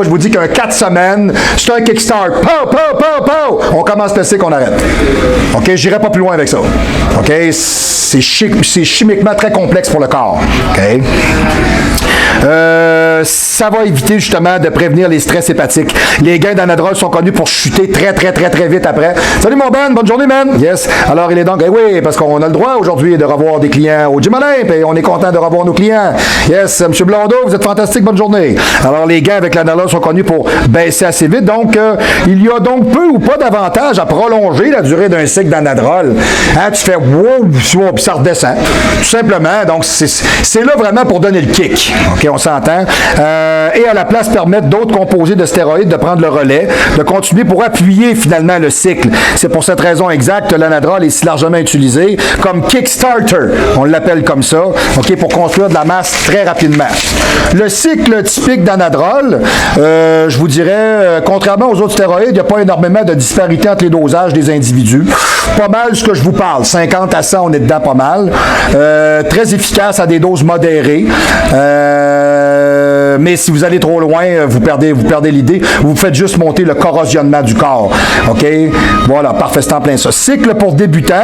je vous dis qu'un 4 semaines, c'est un kickstart. On commence le cycle, on arrête. OK, j'irai pas plus loin avec ça. OK, c'est chimiquement très complexe pour le corps. OK? Ça va éviter justement de prévenir les stress hépatiques. Les gains d'anadrol sont connus pour chuter très vite après. Salut mon Ben, bonne journée man. Yes. Alors il est donc, oui, parce qu'on a le droit aujourd'hui de revoir des clients au Gym Olympe et on est content de revoir nos clients. Yes, M. Blondeau, vous êtes fantastique, bonne journée. Alors les gains avec l'anadrol sont connus pour baisser assez vite, donc il y a donc peu ou pas d'avantage à prolonger la durée d'un cycle d'anadrol. Hein, tu fais wow, puis ça redescend. Tout simplement, donc c'est là vraiment pour donner le kick. OK, on s'entend. Et à la place permettre d'autres composés de stéroïdes de prendre le relais, de continuer pour appuyer finalement le cycle. C'est pour cette raison exacte que l'anadrol est si largement utilisé comme Kickstarter. On l'appelle comme ça, OK, pour construire de la masse très rapidement. Le cycle typique d'anadrol, je vous dirais, contrairement aux autres stéroïdes, il n'y a pas énormément de disparité entre les dosages des individus. Pas mal ce que je vous parle. 50 à 100, on est dedans pas mal. Très efficace à des doses modérées. Mais si vous allez trop loin, vous perdez l'idée. Vous faites juste monter le corrosionnement du corps. OK? Voilà, parfait, c'est en plein ça. Cycle pour débutants.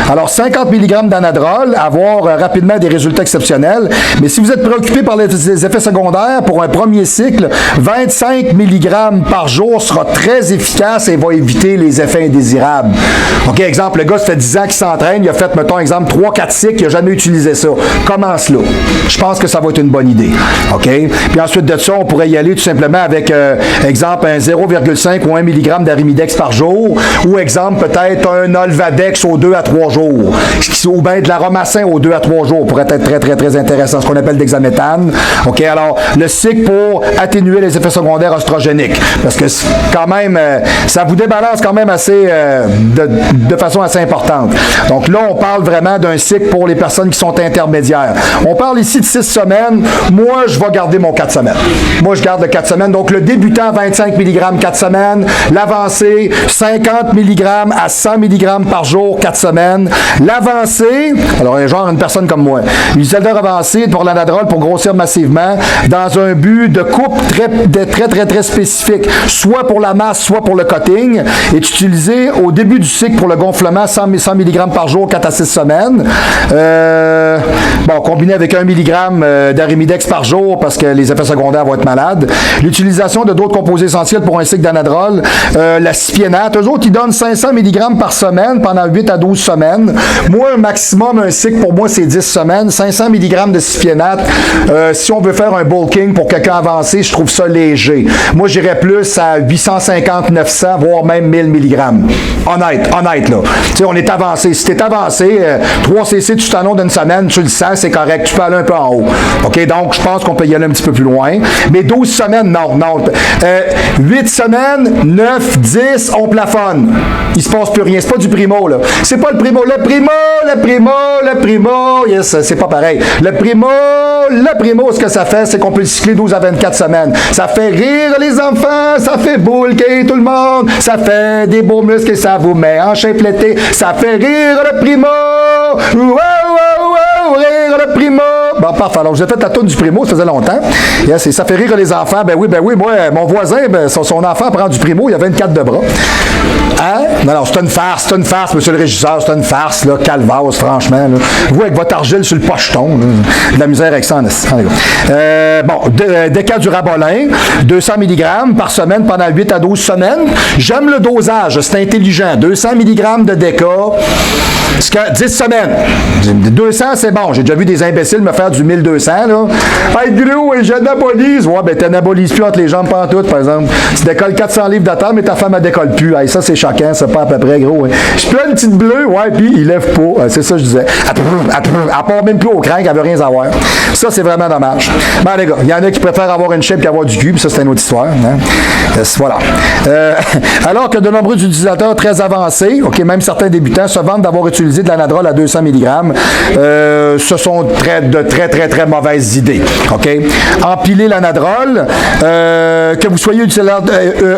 Alors, 50 mg d'anadrol, avoir rapidement des résultats exceptionnels. Mais si vous êtes préoccupé par les effets secondaires, pour un premier cycle, 25 mg par jour sera très efficace et va éviter les effets indésirables. OK, exemple, le gars, ça fait 10 ans qu'il s'entraîne, il a fait, mettons, exemple, 3-4 cycles, il n'a jamais utilisé ça. Commence là. Je pense que ça va être une bonne idée. OK? Puis ensuite de ça, on pourrait y aller tout simplement avec, exemple, un 0,5 ou 1 mg d'Arimidex par jour, ou exemple, peut-être un Olvadex aux 2 à 3 jours, ou bien de l'Aromacin aux 2 à 3 jours, pourrait être très intéressant, ce qu'on appelle d'hexaméthane. OK? Alors, le cycle pour atténuer les effets secondaires oestrogéniques, parce que quand même, ça vous débalance quand même assez, de façon assez importante. Donc là, on parle vraiment d'un cycle pour les personnes qui sont intermédiaires. On parle ici de 6 semaines. Moi, je vais garder mon 4 semaines. Moi, je garde le 4 semaines. Donc, le débutant, 25 mg 4 semaines. L'avancé, 50 mg à 100 mg par jour, 4 semaines. L'avancé, alors, genre une personne comme moi, l'utilisateur avancé pour l'anadrol pour grossir massivement dans un but de coupe très spécifique, soit pour la masse, soit pour le cutting, est utilisé au début du cycle pour le gonflement, 100 mg par jour, 4 à 6 semaines. Combiné avec 1 mg d'Arimidex par jour parce que les effets secondaires vont être malades. L'utilisation de d'autres composés essentiels pour un cycle d'anadrol, la cypiénate, eux autres, ils donnent 500 mg par semaine pendant 8 à 12 semaines. Moi, un maximum, un cycle pour moi, c'est 10 semaines. 500 mg de cypiénate, si on veut faire un bulking pour quelqu'un avancé, je trouve ça léger. Moi, j'irais plus à 850, 900, voire même 1000 mg. Honnête, là. Tu sais, on est avancé. Si t'es avancé, 3 cc du talon d'une semaine, tu le sens, c'est correct. Tu peux aller un peu en haut. OK? Donc, je pense qu'on peut y aller un petit peu plus loin. Mais 12 semaines, non. 8 semaines, 9, 10, on plafonne. Il se passe plus rien. C'est pas du primo, là. C'est pas le primo. Le primo. Yes, c'est pas pareil. Le primo, ce que ça fait, c'est qu'on peut le cycler 12 à 24 semaines. Ça fait rire les enfants, ça fait boulker tout le monde, ça fait des beaux muscles et ça vous met en shape l'été. Ça fait rire le primo. Rire le primo. Bon, parfait. Alors, j'ai fait la toune du primo, ça faisait longtemps. Yes, et ça fait rire les enfants. Ben oui, moi, mon voisin, son enfant prend du primo, il a 24 de bras. Hein? Non, c'est une farce, monsieur le régisseur, c'est une farce, là, calvasse, franchement. Là. Vous, avec votre argile sur le pocheton, là, de la misère avec ça, Déca du Rabolin, 200 mg par semaine pendant 8 à 12 semaines. J'aime le dosage, c'est intelligent. 200 mg de Déca, 10 semaines. 200, c'est bon. J'ai déjà vu des imbéciles me faire du 1200, là. Hey, gros, j'anabolise. Ouais, ben, t'anabolises plus entre les jambes pantoutes, par exemple. Tu décolles 400 livres de terre, mais ta femme, elle décolle plus. Hey, ça, c'est choquant, c'est pas à peu près gros. Hein. Je pleure une petite bleue, ouais, puis il lève pas. C'est ça que je disais. Elle part même plus au crank, elle veut rien savoir. Ça, c'est vraiment dommage. Bon, les gars, il y en a qui préfèrent avoir une shape qu'avoir du cul, puis ça, c'est une autre histoire. Hein. Voilà. Alors que de nombreux utilisateurs très avancés, OK, même certains débutants, se vantent d'avoir utilisé de l'anadrol à 200 mg, ce sont de très mauvaises idées. OK? Empiler l'anadrol, que vous soyez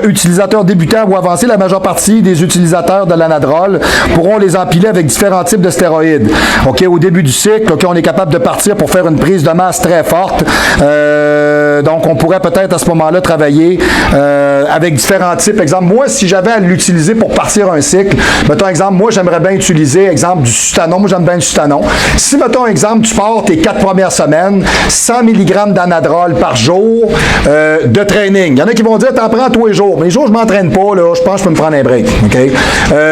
utilisateur débutant ou avancé, la majeure partie des utilisateurs de l'anadrol pourront les empiler avec différents types de stéroïdes. OK? Au début du cycle, OK, on est capable de partir pour faire une prise de masse très forte. Donc, on pourrait peut-être à ce moment-là travailler avec différents types. Exemple, moi, si j'avais à l'utiliser pour partir un cycle, mettons exemple, moi, j'aimerais bien utiliser, exemple, du Sutanon. Moi, j'aime bien le Sutanon. Si, mettons exemple, tu pars tes 4 premières semaines, 100 mg d'anadrol par jour de training. Il y en a qui vont dire, t'en prends tous les jours. Mais les jours, je m'entraîne pas, là, je pense que je peux me prendre un break. OK?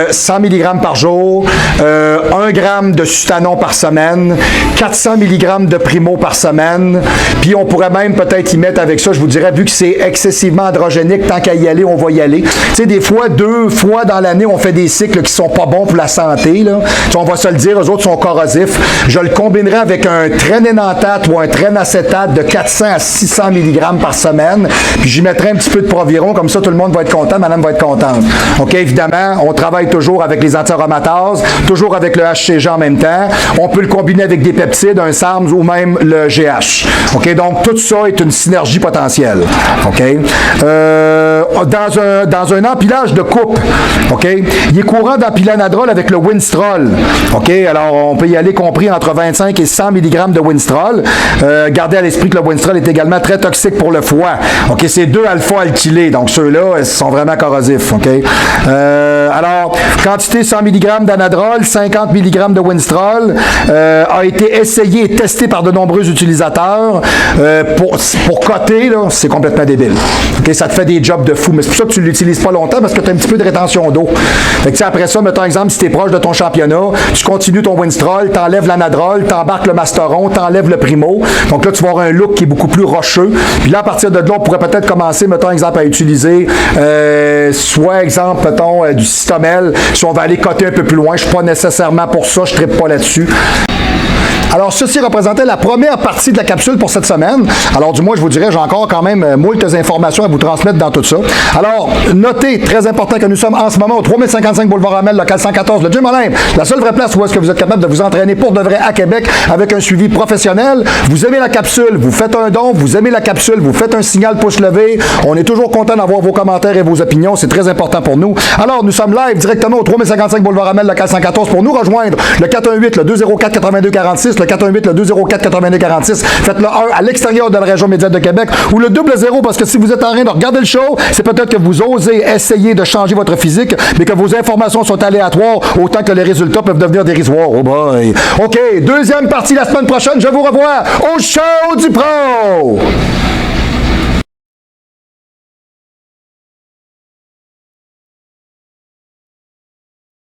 100 mg par jour, 1 g de Sutanon par semaine, 400 mg de Primo par semaine, puis on pourrait même peut-être y mettre avec ça, je vous dirais, vu que c'est excessivement androgénique, tant qu'à y aller, on va y aller. Tu sais, des fois, 2 fois dans l'année, on fait des cycles qui sont pas bons pour la santé, là. T'sais, on va se le dire, eux autres sont corrosifs. Je le combinerai avec un trénénantate ou un trénacétate de 400 à 600 mg par semaine, puis j'y mettrai un petit peu de Proviron, comme ça, tout le monde va être content, madame va être contente. OK, évidemment, on travaille toujours avec les anti-aromatases, toujours avec le HCG en même temps. On peut le combiner avec des peptides, un SARMS ou même le GH. OK, donc tout ça est une synergie potentielle. OK? Dans un empilage de coupe, OK? Il est courant d'empiler l'anadrol avec le Winstrol. OK? Alors, on peut y aller compris entre 25 et 100 mg de Winstrol. Gardez à l'esprit que le Winstrol est également très toxique pour le foie. OK? C'est 2 alpha-alkylés. Donc, ceux-là, ils sont vraiment corrosifs. OK? Alors, quantité 100 mg d'anadrol, 50 mg de Winstrol a été essayé et testé par de nombreux utilisateurs. Pour coter, là, c'est complètement débile. Okay? Ça te fait des jobs de fou. Mais c'est pour ça que tu ne l'utilises pas longtemps parce que tu as un petit peu de rétention d'eau. Fait que après ça, mettons exemple, si tu es proche de ton championnat, tu continues ton Winstrol, tu enlèves l'anadrol, tu embarques le Masteron, tu enlèves le Primo. Donc là, tu vas avoir un look qui est beaucoup plus rocheux. Puis là, à partir de là, on pourrait peut-être commencer, mettons exemple, à utiliser soit exemple, mettons, du Cystomel, si on va aller coter un peu plus loin. Je ne suis pas nécessairement pour ça, je ne trippe pas là-dessus. Alors, ceci représentait la première partie de la capsule pour cette semaine. Alors, du moins, je vous dirais, j'ai encore quand même moult informations à vous transmettre dans tout ça. Alors, notez, très important que nous sommes en ce moment au 3055 Boulevard Amel, local 114, le Gym Olympe, la seule vraie place où est-ce que vous êtes capable de vous entraîner pour de vrai à Québec avec un suivi professionnel. Vous aimez la capsule, vous faites un don, vous aimez la capsule, vous faites un signal pouce levé. On est toujours content d'avoir vos commentaires et vos opinions. C'est très important pour nous. Alors, nous sommes live directement au 3055 Boulevard Amel, local 114 pour nous rejoindre. Le 418, le 204 82 46, le 418, le 204 82 46. Faites le 1 à l'extérieur de la région médiane de Québec ou le 00 parce que si vous êtes en train de regarder le show, c'est peut-être que vous osez essayer de changer votre physique, mais que vos informations sont aléatoires autant que les résultats peuvent devenir dérisoires. Oh boy. OK, deuxième partie la semaine prochaine. Je vous revois au show du pro.